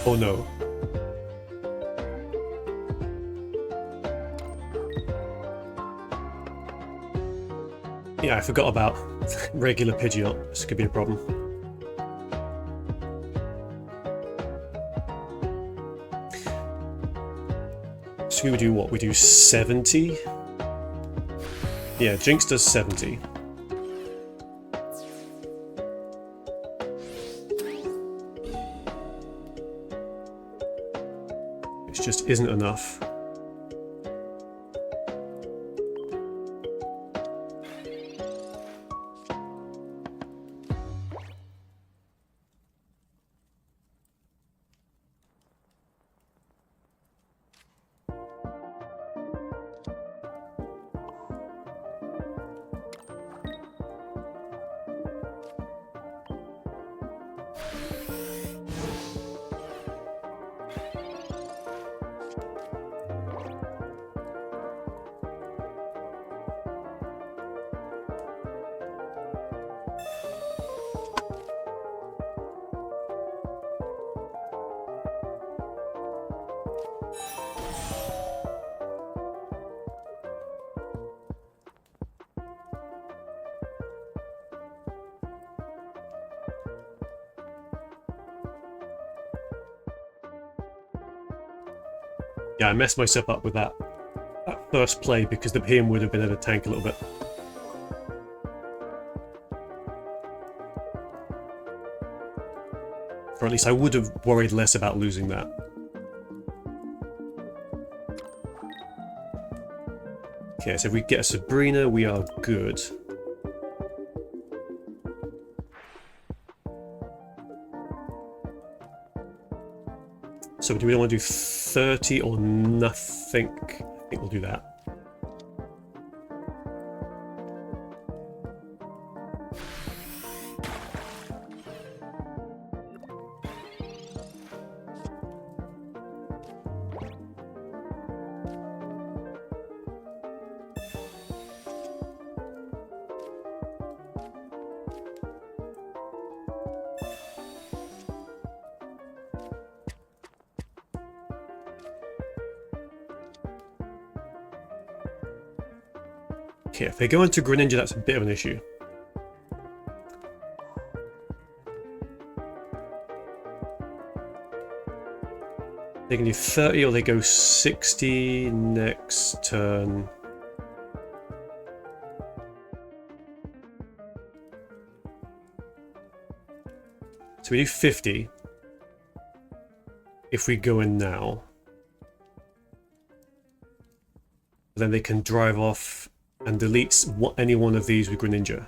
Oh no. Yeah, I forgot about regular Pidgeot. This could be a problem. So we would do what? We do 70? Yeah, Jinx does 70. It just isn't enough. Yeah, I messed myself up with that first play because the PM would have been able to tank a little bit. Or at least I would have worried less about losing that. Okay, so if we get a Sabrina, we are good. So do we want to do 30 or nothing? I think we'll do that. Okay, if they go into Greninja, that's a bit of an issue. They can do 30 or they go 60 next turn. So we do 50 if we go in now. Then they can drive off and delete any one of these with Greninja.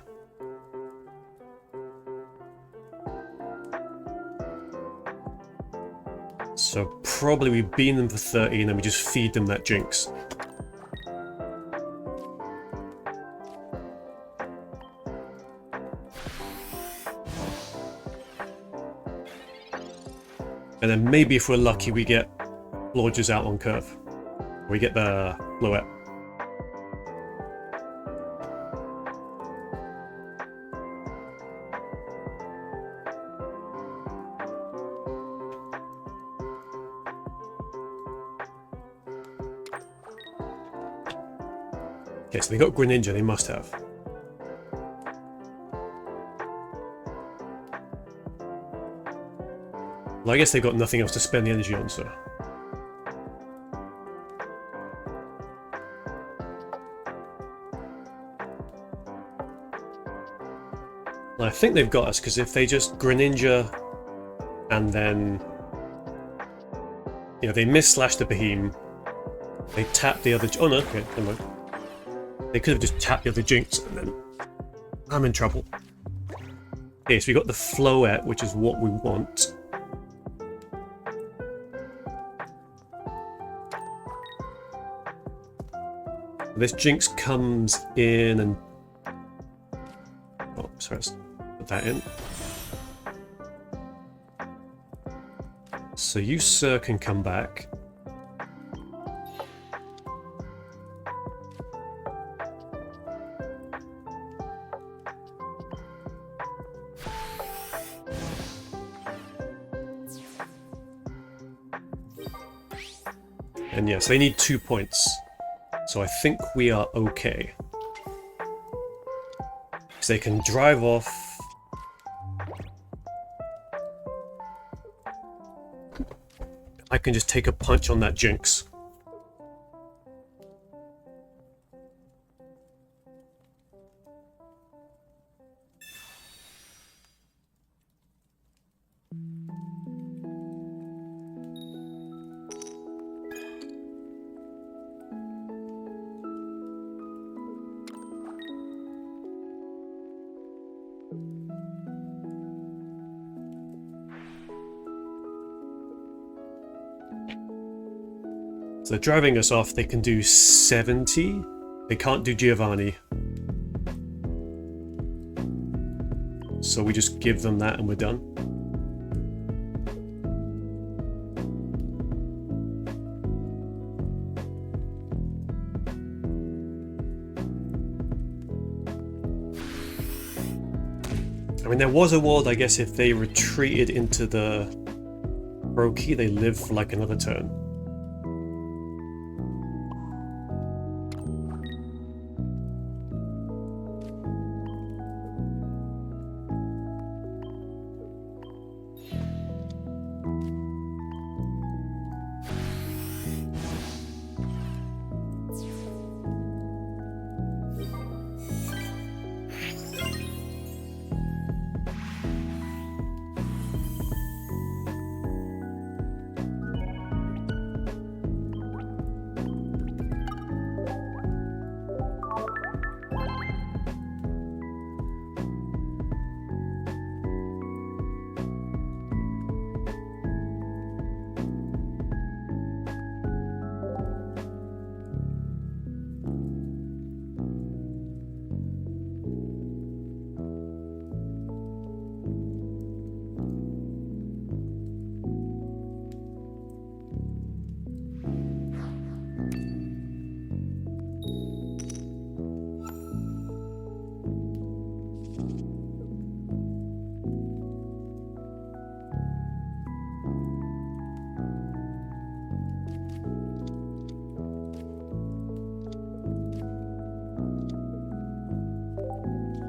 So probably we beam them for 30 and then we just feed them that Jinx. And then maybe if we're lucky we get Lodges out on curve. We get the Bloet. Okay, so they got Greninja, they must have. Well, I guess they've got nothing else to spend the energy on, so... Well, I think they've got us, because if they just Greninja and then... You know, they miss Slash the Behemoth, They tap the other... Oh no, okay, never mind. They could have just tapped the other Jinx and then I'm in trouble. Okay, so we got the Floette, which is what we want. This Jinx comes in and... Oh, sorry, let's put that in. So you, sir, can come back. And yes, they need 2 points. So I think we are okay. Because they can drive off. I can just take a punch on that Jinx. So they're driving us off. They can do 70. They can't do Giovanni. So we just give them that and we're done. I mean, there was a world, I guess, if they retreated into the Brokey, they live for like another turn.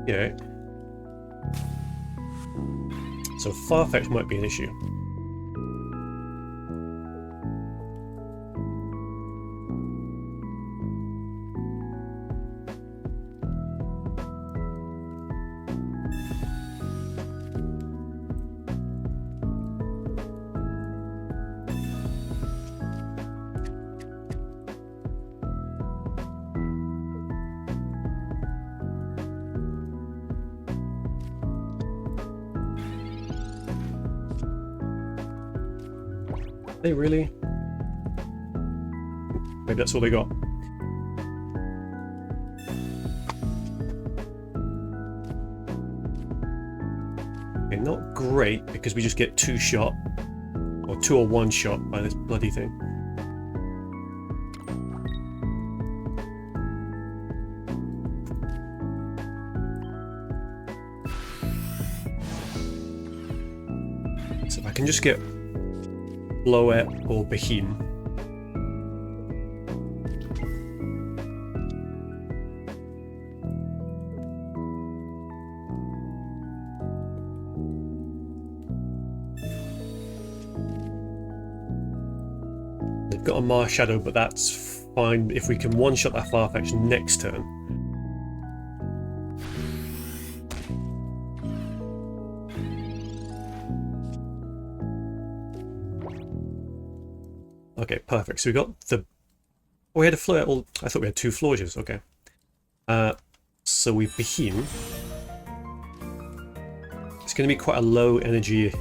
Okay. So Farfetch might be an issue. They really? Maybe that's all they got. Okay, not great because we just get 2 shot, or 2 or 1 shot by this bloody thing. So if I can just get Floette or Behin. They've got a Mars Shadow, but that's fine if we can one-shot that Farfetch next turn. Okay, perfect. So we got the Oh, we had a floor. Well, I thought we had 2 Florges. Okay. So we Behem. It's going to be quite a low energy.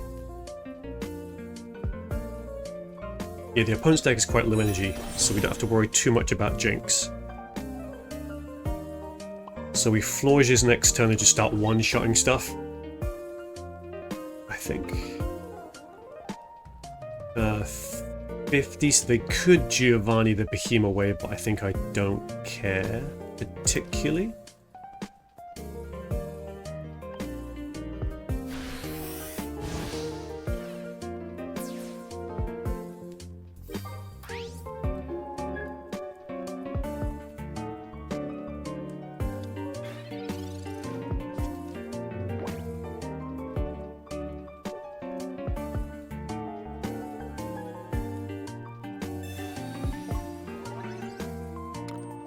Yeah, the opponent's deck is quite low energy, so we don't have to worry too much about Jinx. So we Florges next turn and just start one-shotting stuff. I think. 50, so they could Giovanni the Behem away, but I think I don't care particularly.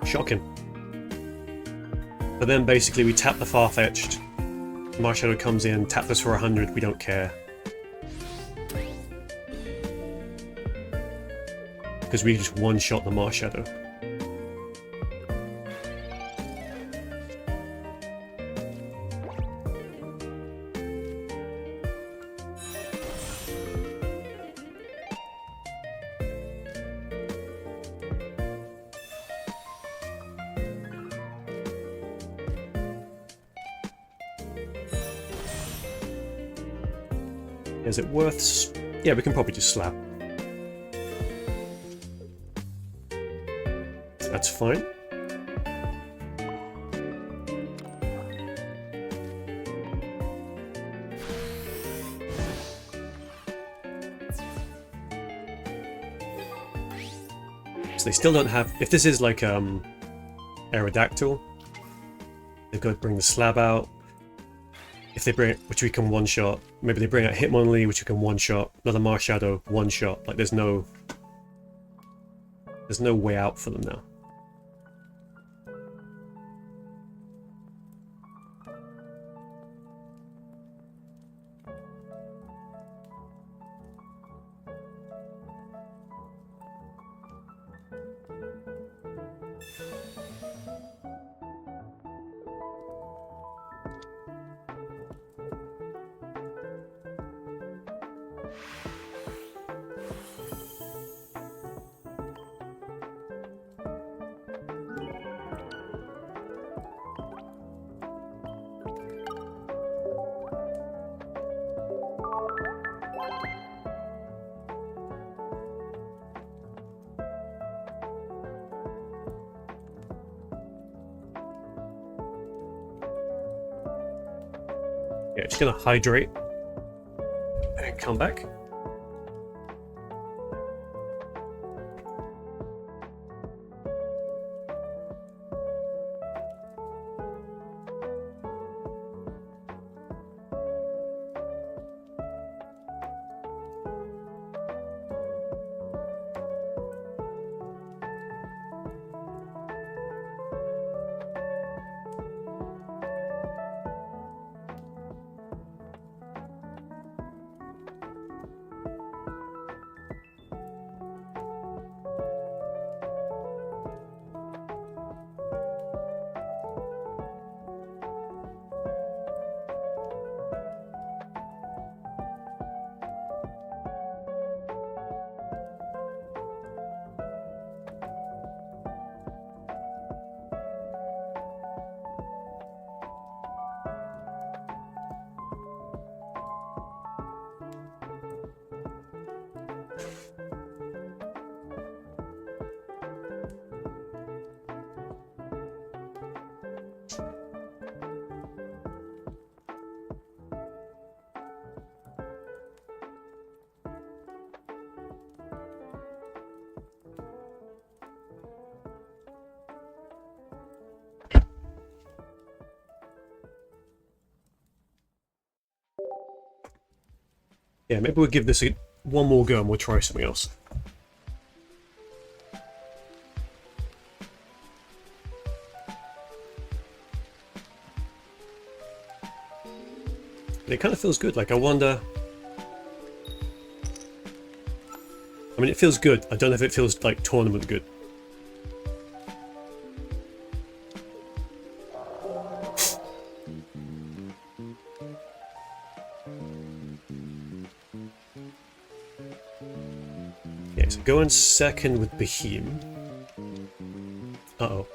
Shocking. But then basically we tap the Farfetch'd, Marshadow comes in, tap this for 100, we don't care. Because we just one-shot the Marshadow. Is it worth... Yeah, we can probably just slap. That's fine. So they still don't have... If this is like Aerodactyl, they've got to bring the slab out. If they bring it, which we can one-shot, maybe they bring out Hitmonlee, which we can one-shot, another Marshadow, one-shot. Like there's no way out for them now. Yeah, just gonna hydrate and come back. Yeah, maybe we'll give this one more go and we'll try something else. It kind of feels good, like I wonder... I mean, it feels good. I don't know if it feels like tournament good. Okay, so go in second with Behem. Uh-oh.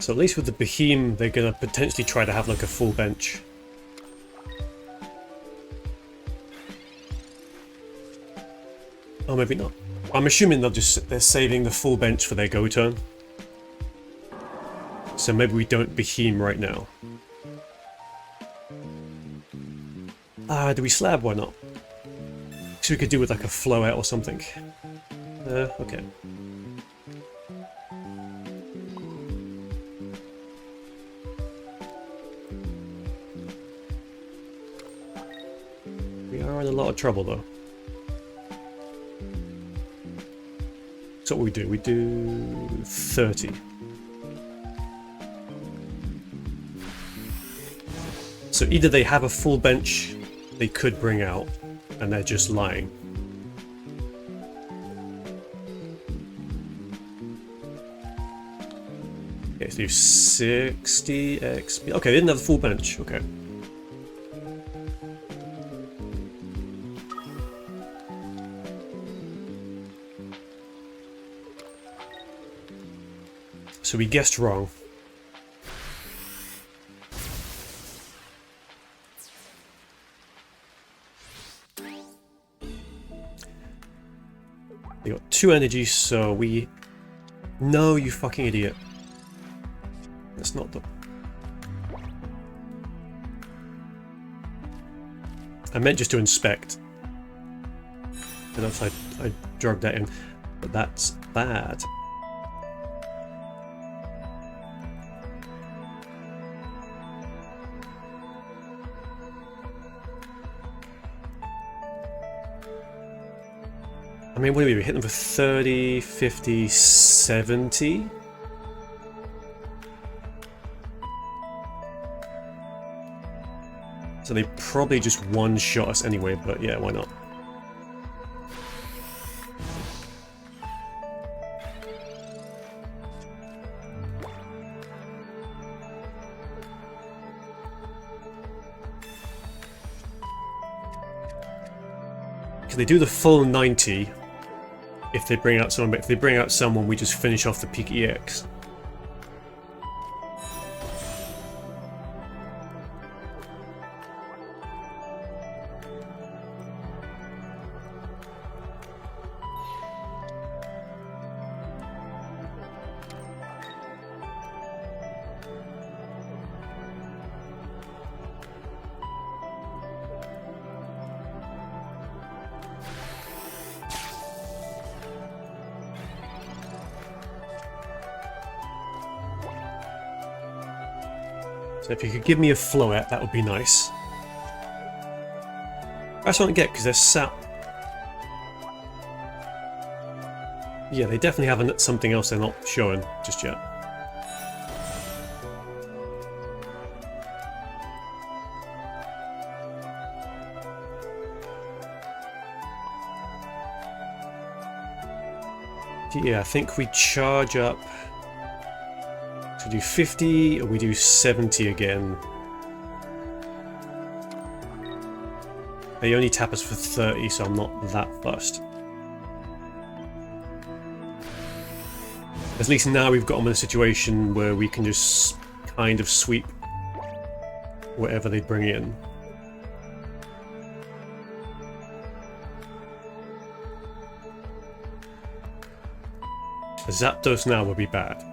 So at least with the Behem, they're gonna potentially try to have like a full bench. Oh, maybe not. I'm assuming they're saving the full bench for their go turn. So maybe we don't Behem right now. Do we slab? Why not? So we could do with like a flow out or something. Okay. We are in a lot of trouble though. So what we do 30. So either they have a full bench they could bring out, and they're just lying. Okay, so you have 60 XP. Okay, they didn't have a full bench. Okay. So we guessed wrong. They got 2 energy, so we... No, you fucking idiot. That's not the... I meant just to inspect. And that's I drugged that in. But that's bad. I mean, what do we hit them for 30, 50, 70? So they probably just one-shot us anyway, but yeah, why not? Because they do the full 90 if they bring out someone, but if they bring out someone, we just finish off the peak EX. So if you could give me a floet, that would be nice. That's what I don't get, because they're sat... Yeah, they definitely have something else they're not showing just yet. Yeah, I think we charge up... So we do 50, or we do 70 again. They only tap us for 30, so I'm not that fussed. At least now we've got them in a situation where we can just kind of sweep whatever they bring in. A Zapdos now would be bad.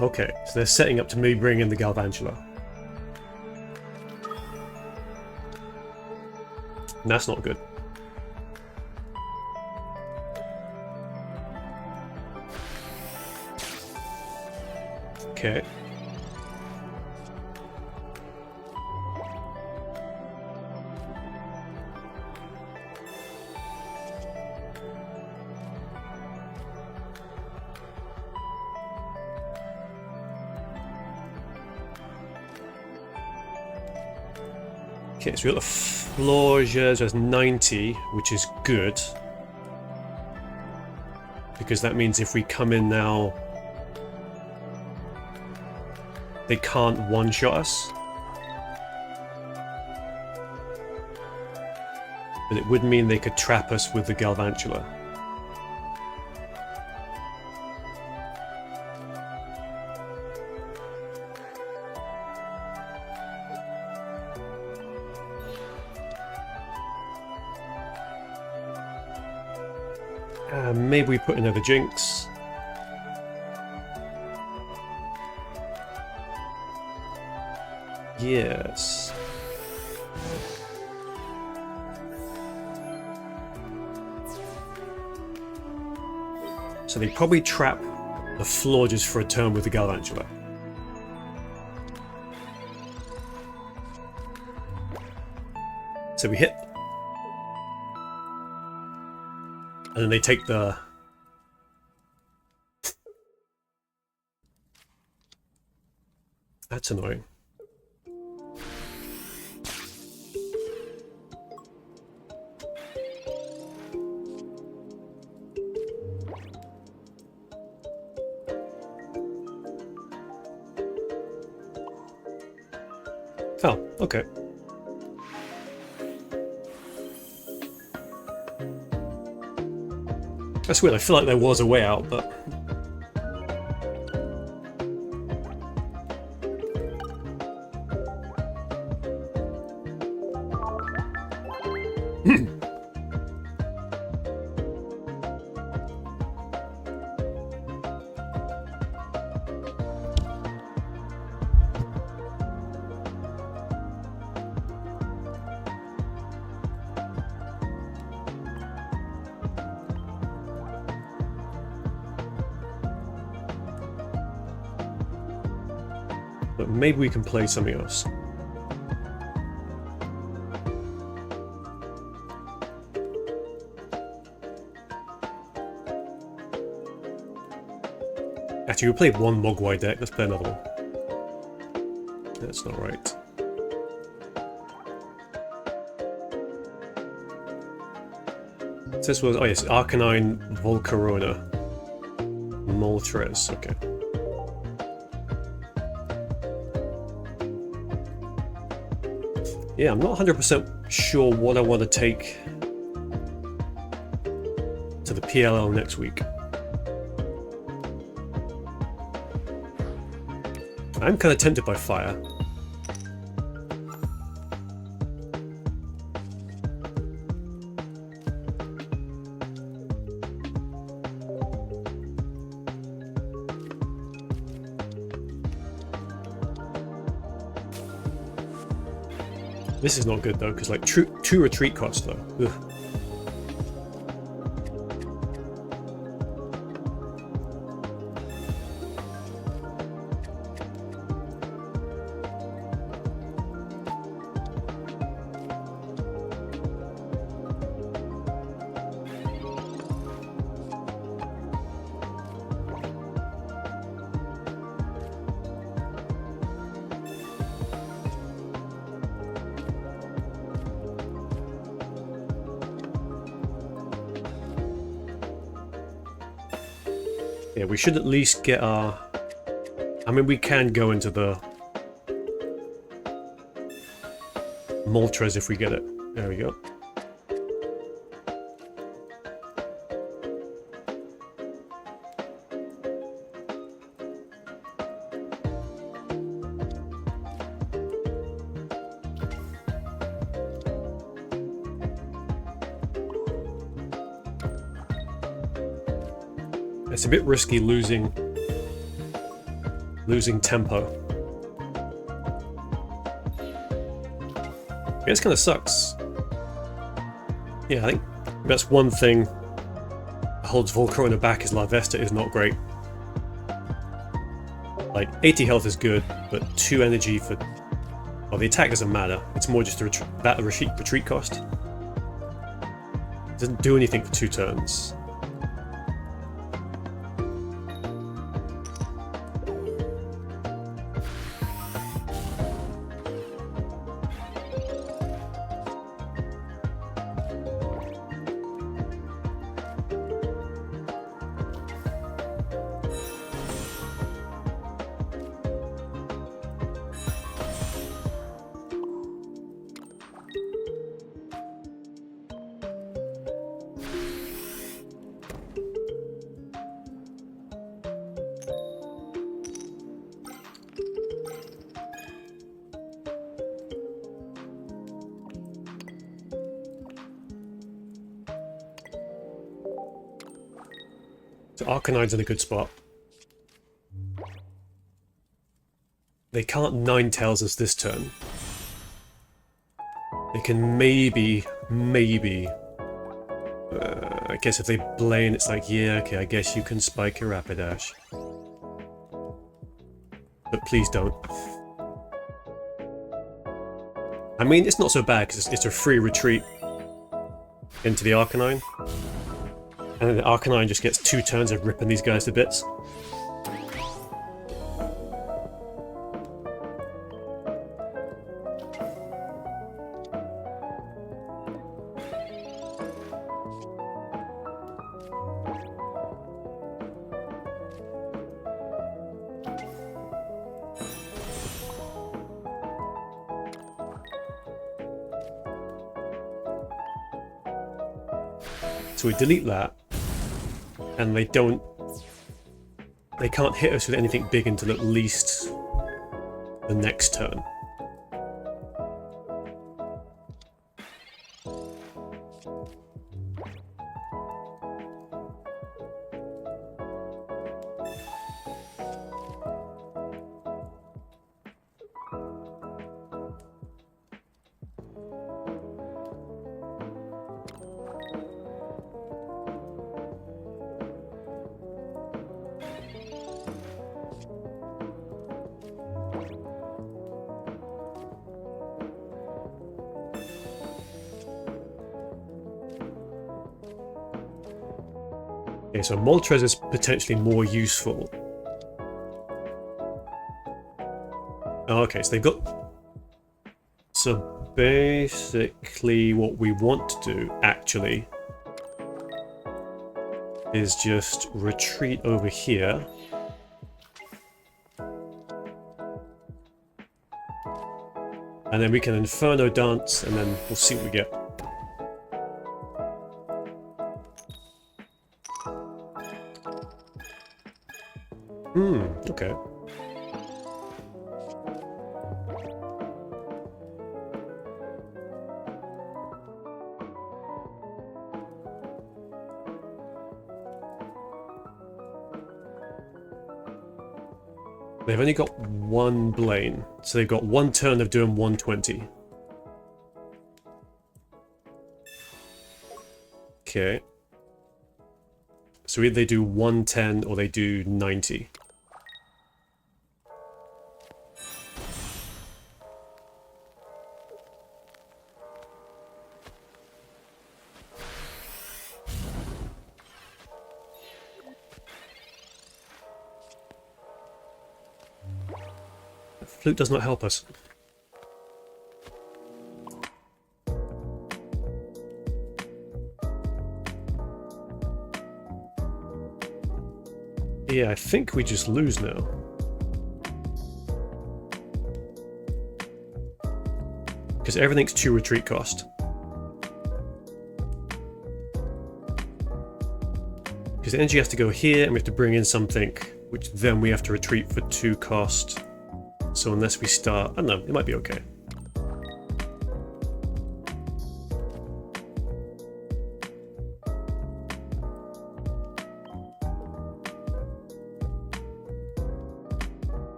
Okay, so they're setting up to maybe bring in the Galvantula. And that's not good. Okay. Okay, so we got the Florges as 90, which is good. Because that means if we come in now, they can't one-shot us. But it would mean they could trap us with the Galvantula. Maybe we put another Jinx. Yes. So they probably trap the Florges for a turn with the Galvantula. So we hit. And then they take the... That's annoying. Oh, okay. That's weird, I feel like there was a way out, but... But maybe we can play something else. Actually, we played one Mogwai deck, let's play another one. That's not right. This was, oh yes, Arcanine, Volcarona, Moltres, okay. Yeah, I'm not 100% sure what I want to take to the PLL next week. I'm kind of tempted by fire. This is not good though, because like two retreat costs though. Ugh. Yeah, we should at least get our... I mean, we can go into the Moltres if we get it. There we go. It's a bit risky losing tempo. Yeah, this kind of sucks. Yeah, I think that's one thing that holds Volcarona back is La Vesta is not great. Like, 80 health is good, but 2 energy for... Well, the attack doesn't matter. It's more just a retreat cost. It doesn't do anything for 2 turns. So Arcanine's in a good spot. They can't Ninetales us this turn. They can maybe... I guess if they Blaine, it's like, yeah, okay, I guess you can spike your Rapidash. But please don't. I mean, it's not so bad, because it's a free retreat into the Arcanine. And then the Arcanine just gets 2 turns of ripping these guys to bits. So we delete that, and they can't hit us with anything big until at least the next turn. Okay, so Moltres is potentially more useful. Oh, okay, so they've got... So basically what we want to do, actually, is just retreat over here. And then we can Inferno Dance, and then we'll see what we get. Okay. They've only got 1 Blaine, so they've got 1 turn of doing 120. Okay. So either they do 110 or they do 90. Flute does not help us. Yeah, I think we just lose now. Because everything's 2 retreat cost. Because the energy has to go here, and we have to bring in something, which then we have to retreat for 2 cost. So unless we start, I don't know, it might be okay.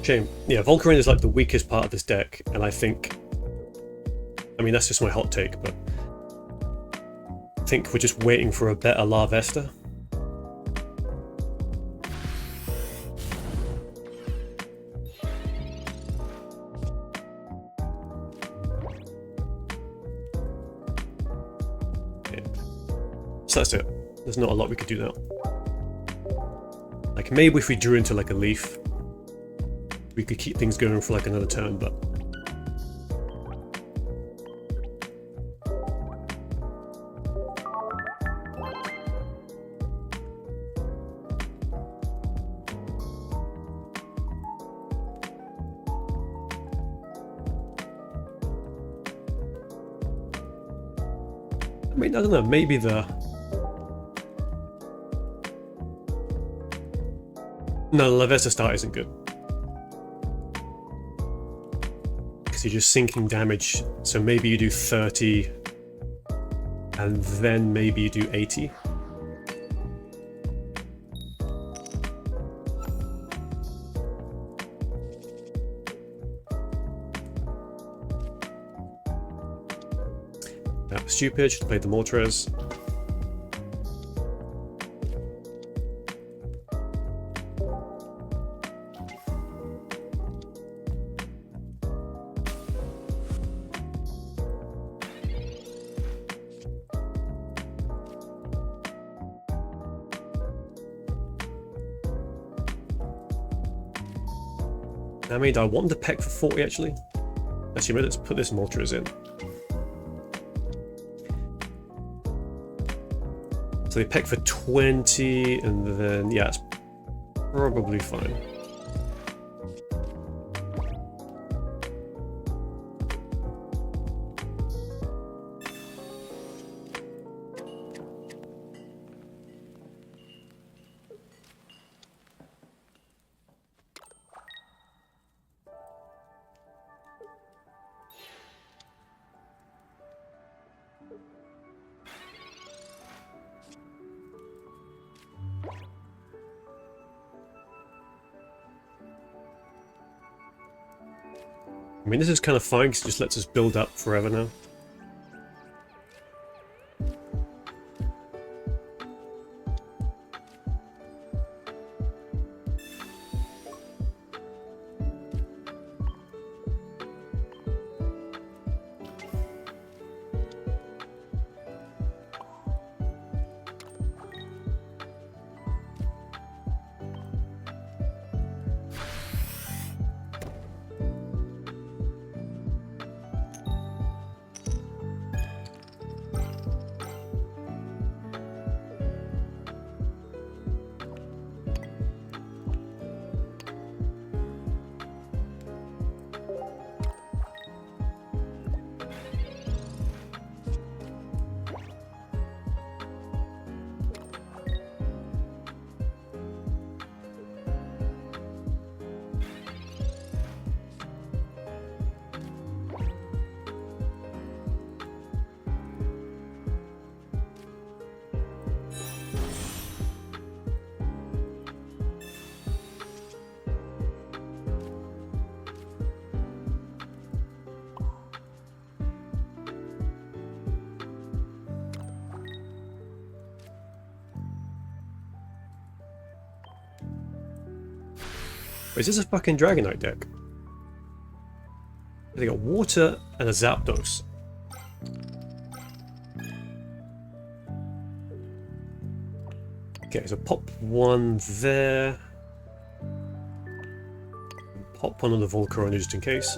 Shame. Yeah, Volcarin is like the weakest part of this deck, and I think... I mean, that's just my hot take, but... I think we're just waiting for a better Larvesta. Yeah. So that's it. There's not a lot we could do now. Like, maybe if we drew into like a leaf, we could keep things going for like another turn, but... I mean, I don't know, maybe the... No, the Larvesta start isn't good. You're just sinking damage, so maybe you do 30 and then maybe you do 80. That was stupid, should have played the Moltres. I mean, I want the peck for 40 actually. Actually, let's put this Moltres in. So they peck for 20, and then, yeah, it's probably fine. I mean, this is kind of fine because it just lets us build up forever now. Wait, is this a fucking Dragonite deck? They got water and a Zapdos. Okay, so pop one there. pop one on the Volcarona just in case.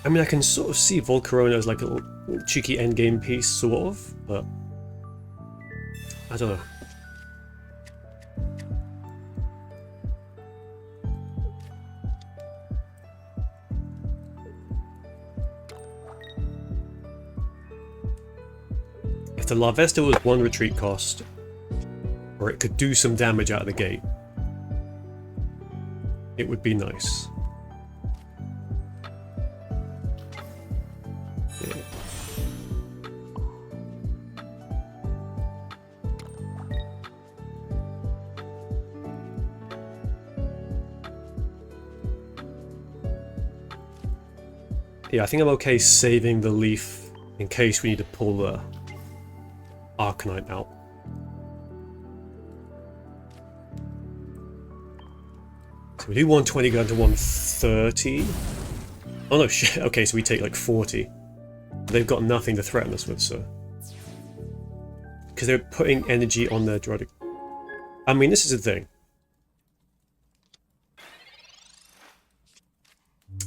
I mean, I can sort of see Volcarona as like a little cheeky endgame piece, sort of, but I don't know. If the Larvesta was 1 retreat cost, or it could do some damage out of the gate, it would be nice. Yeah, I think I'm okay saving the leaf in case we need to pull the Arcanine out. So we do 120 going to 130. Oh no, shit. Okay, so we take like 40. They've got nothing to threaten us with, so. Because they're putting energy on their Druidic. I mean, this is the thing.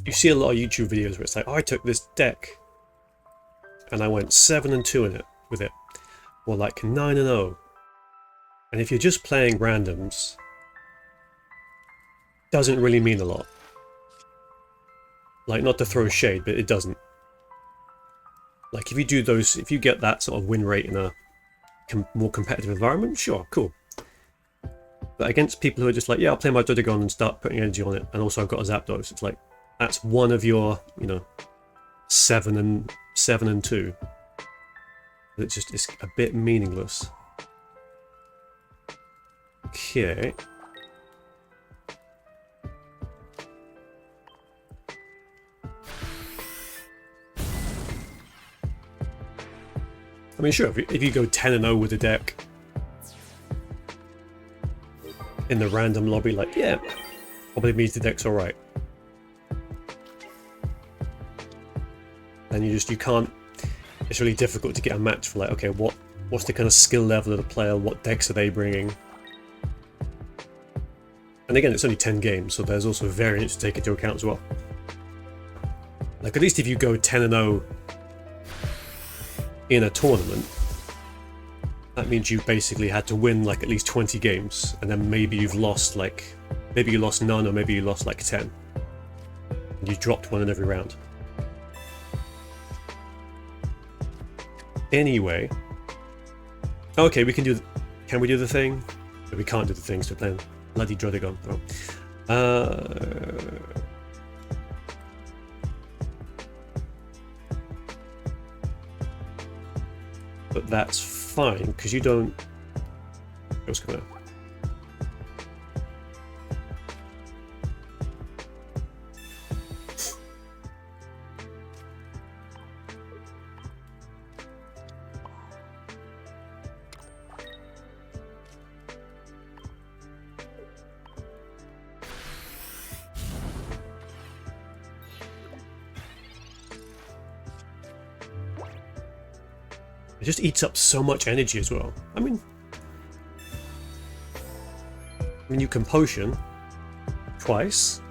You see a lot of YouTube videos where it's like, oh, I took this deck and I went 7-2 in it with it, or like 9-0. And if you're just playing randoms, doesn't really mean a lot. Like, not to throw shade, but it doesn't. Like, if you do those, if you get that sort of win rate in a more competitive environment, sure, cool. But against people who are just like, yeah, I'll play my Dodegon and start putting energy on it, and also I've got a Zapdos, it's like, that's one of your, you know, 7-2. It's just, it's a bit meaningless. Okay. I mean, sure, if you go 10-0 with a deck in the random lobby, like, yeah, probably means the deck's alright. And you can't, it's really difficult to get a match for like, okay, what's the kind of skill level of the player, what decks are they bringing? And again, it's only 10 games, so there's also variance to take into account as well. Like, at least if you go 10-0 in a tournament, that means you basically had to win like at least 20 games, and then maybe you've lost like, maybe you lost none, or maybe you lost like 10. And you dropped one in every round. Anyway, okay, we can do. Can we do the thing? But we can't do the thing, so we're playing bloody Drudigon. Oh. But that's fine because you don't. What's going on? It just eats up so much energy as well. I mean, you can potion twice.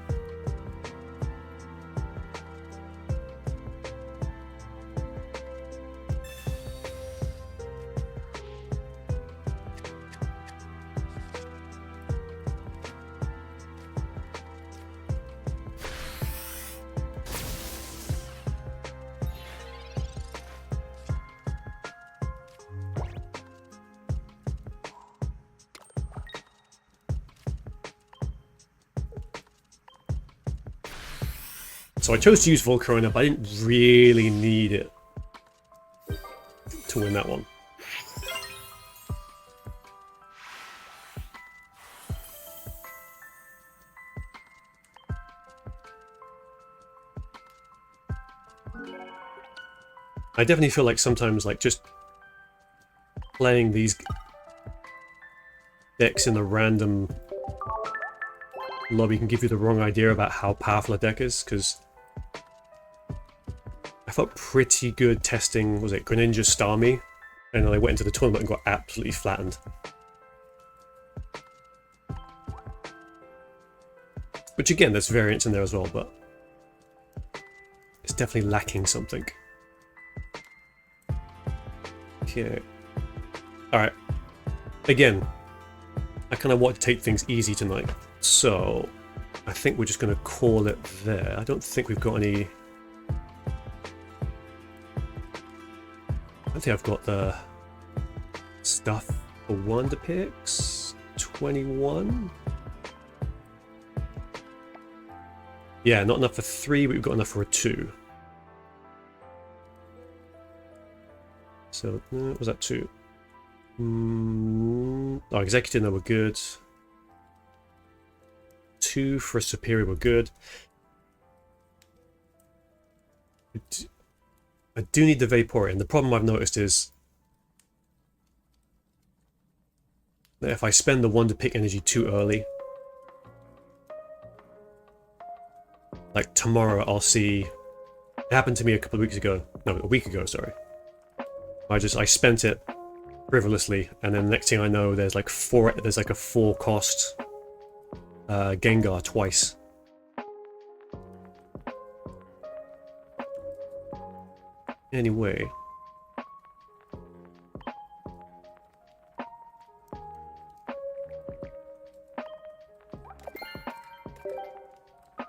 So I chose to use Volcarona, but I didn't really need it to win that one. I definitely feel like sometimes, like, just playing these decks in a random lobby can give you the wrong idea about how powerful a deck is, because I felt pretty good testing, was it Greninja Starmie And then I went into the tournament and got absolutely flattened. Which again, there's variance in there as well, but it's definitely lacking something. Okay. Alright. Again, I kind of want to take things easy tonight, so I think we're just going to call it there. I don't think we've got any... I don't think I've got the stuff for Wonder Picks. 21? Yeah, not enough for 3, but we've got enough for a 2. So, what was that 2? Oh, Executive, no, we're good. 2 for a Superior, we're good. I do need the Vaporeon. The problem I've noticed is that if I spend the Wonder Pick energy too early, like tomorrow I'll see... It happened to me a couple of weeks ago. No, a week ago, sorry. I spent it frivolously, and then the next thing I know, there's like a 4-cost Gengar twice. Anyway.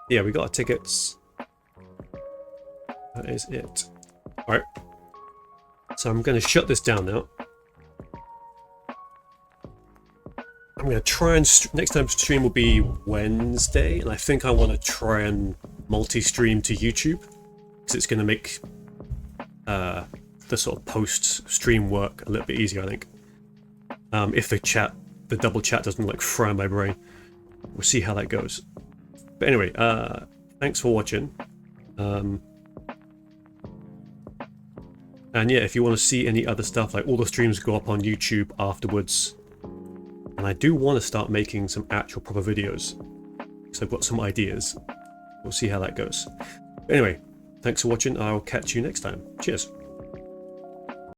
Yeah, we got our tickets. That is it. Alright. So I'm going to shut this down now. I'm going to try and... next time stream will be Wednesday, and I think I want to try and multi-stream to YouTube, because it's going to make the sort of post-stream work a little bit easier, I think. If the double chat doesn't like fry my brain. We'll see how that goes. But anyway, thanks for watching. And yeah, if you want to see any other stuff, like all the streams go up on YouTube afterwards. And I do want to start making some actual proper videos, because I've got some ideas. We'll see how that goes. But anyway, thanks for watching. I'll catch you next time. Cheers.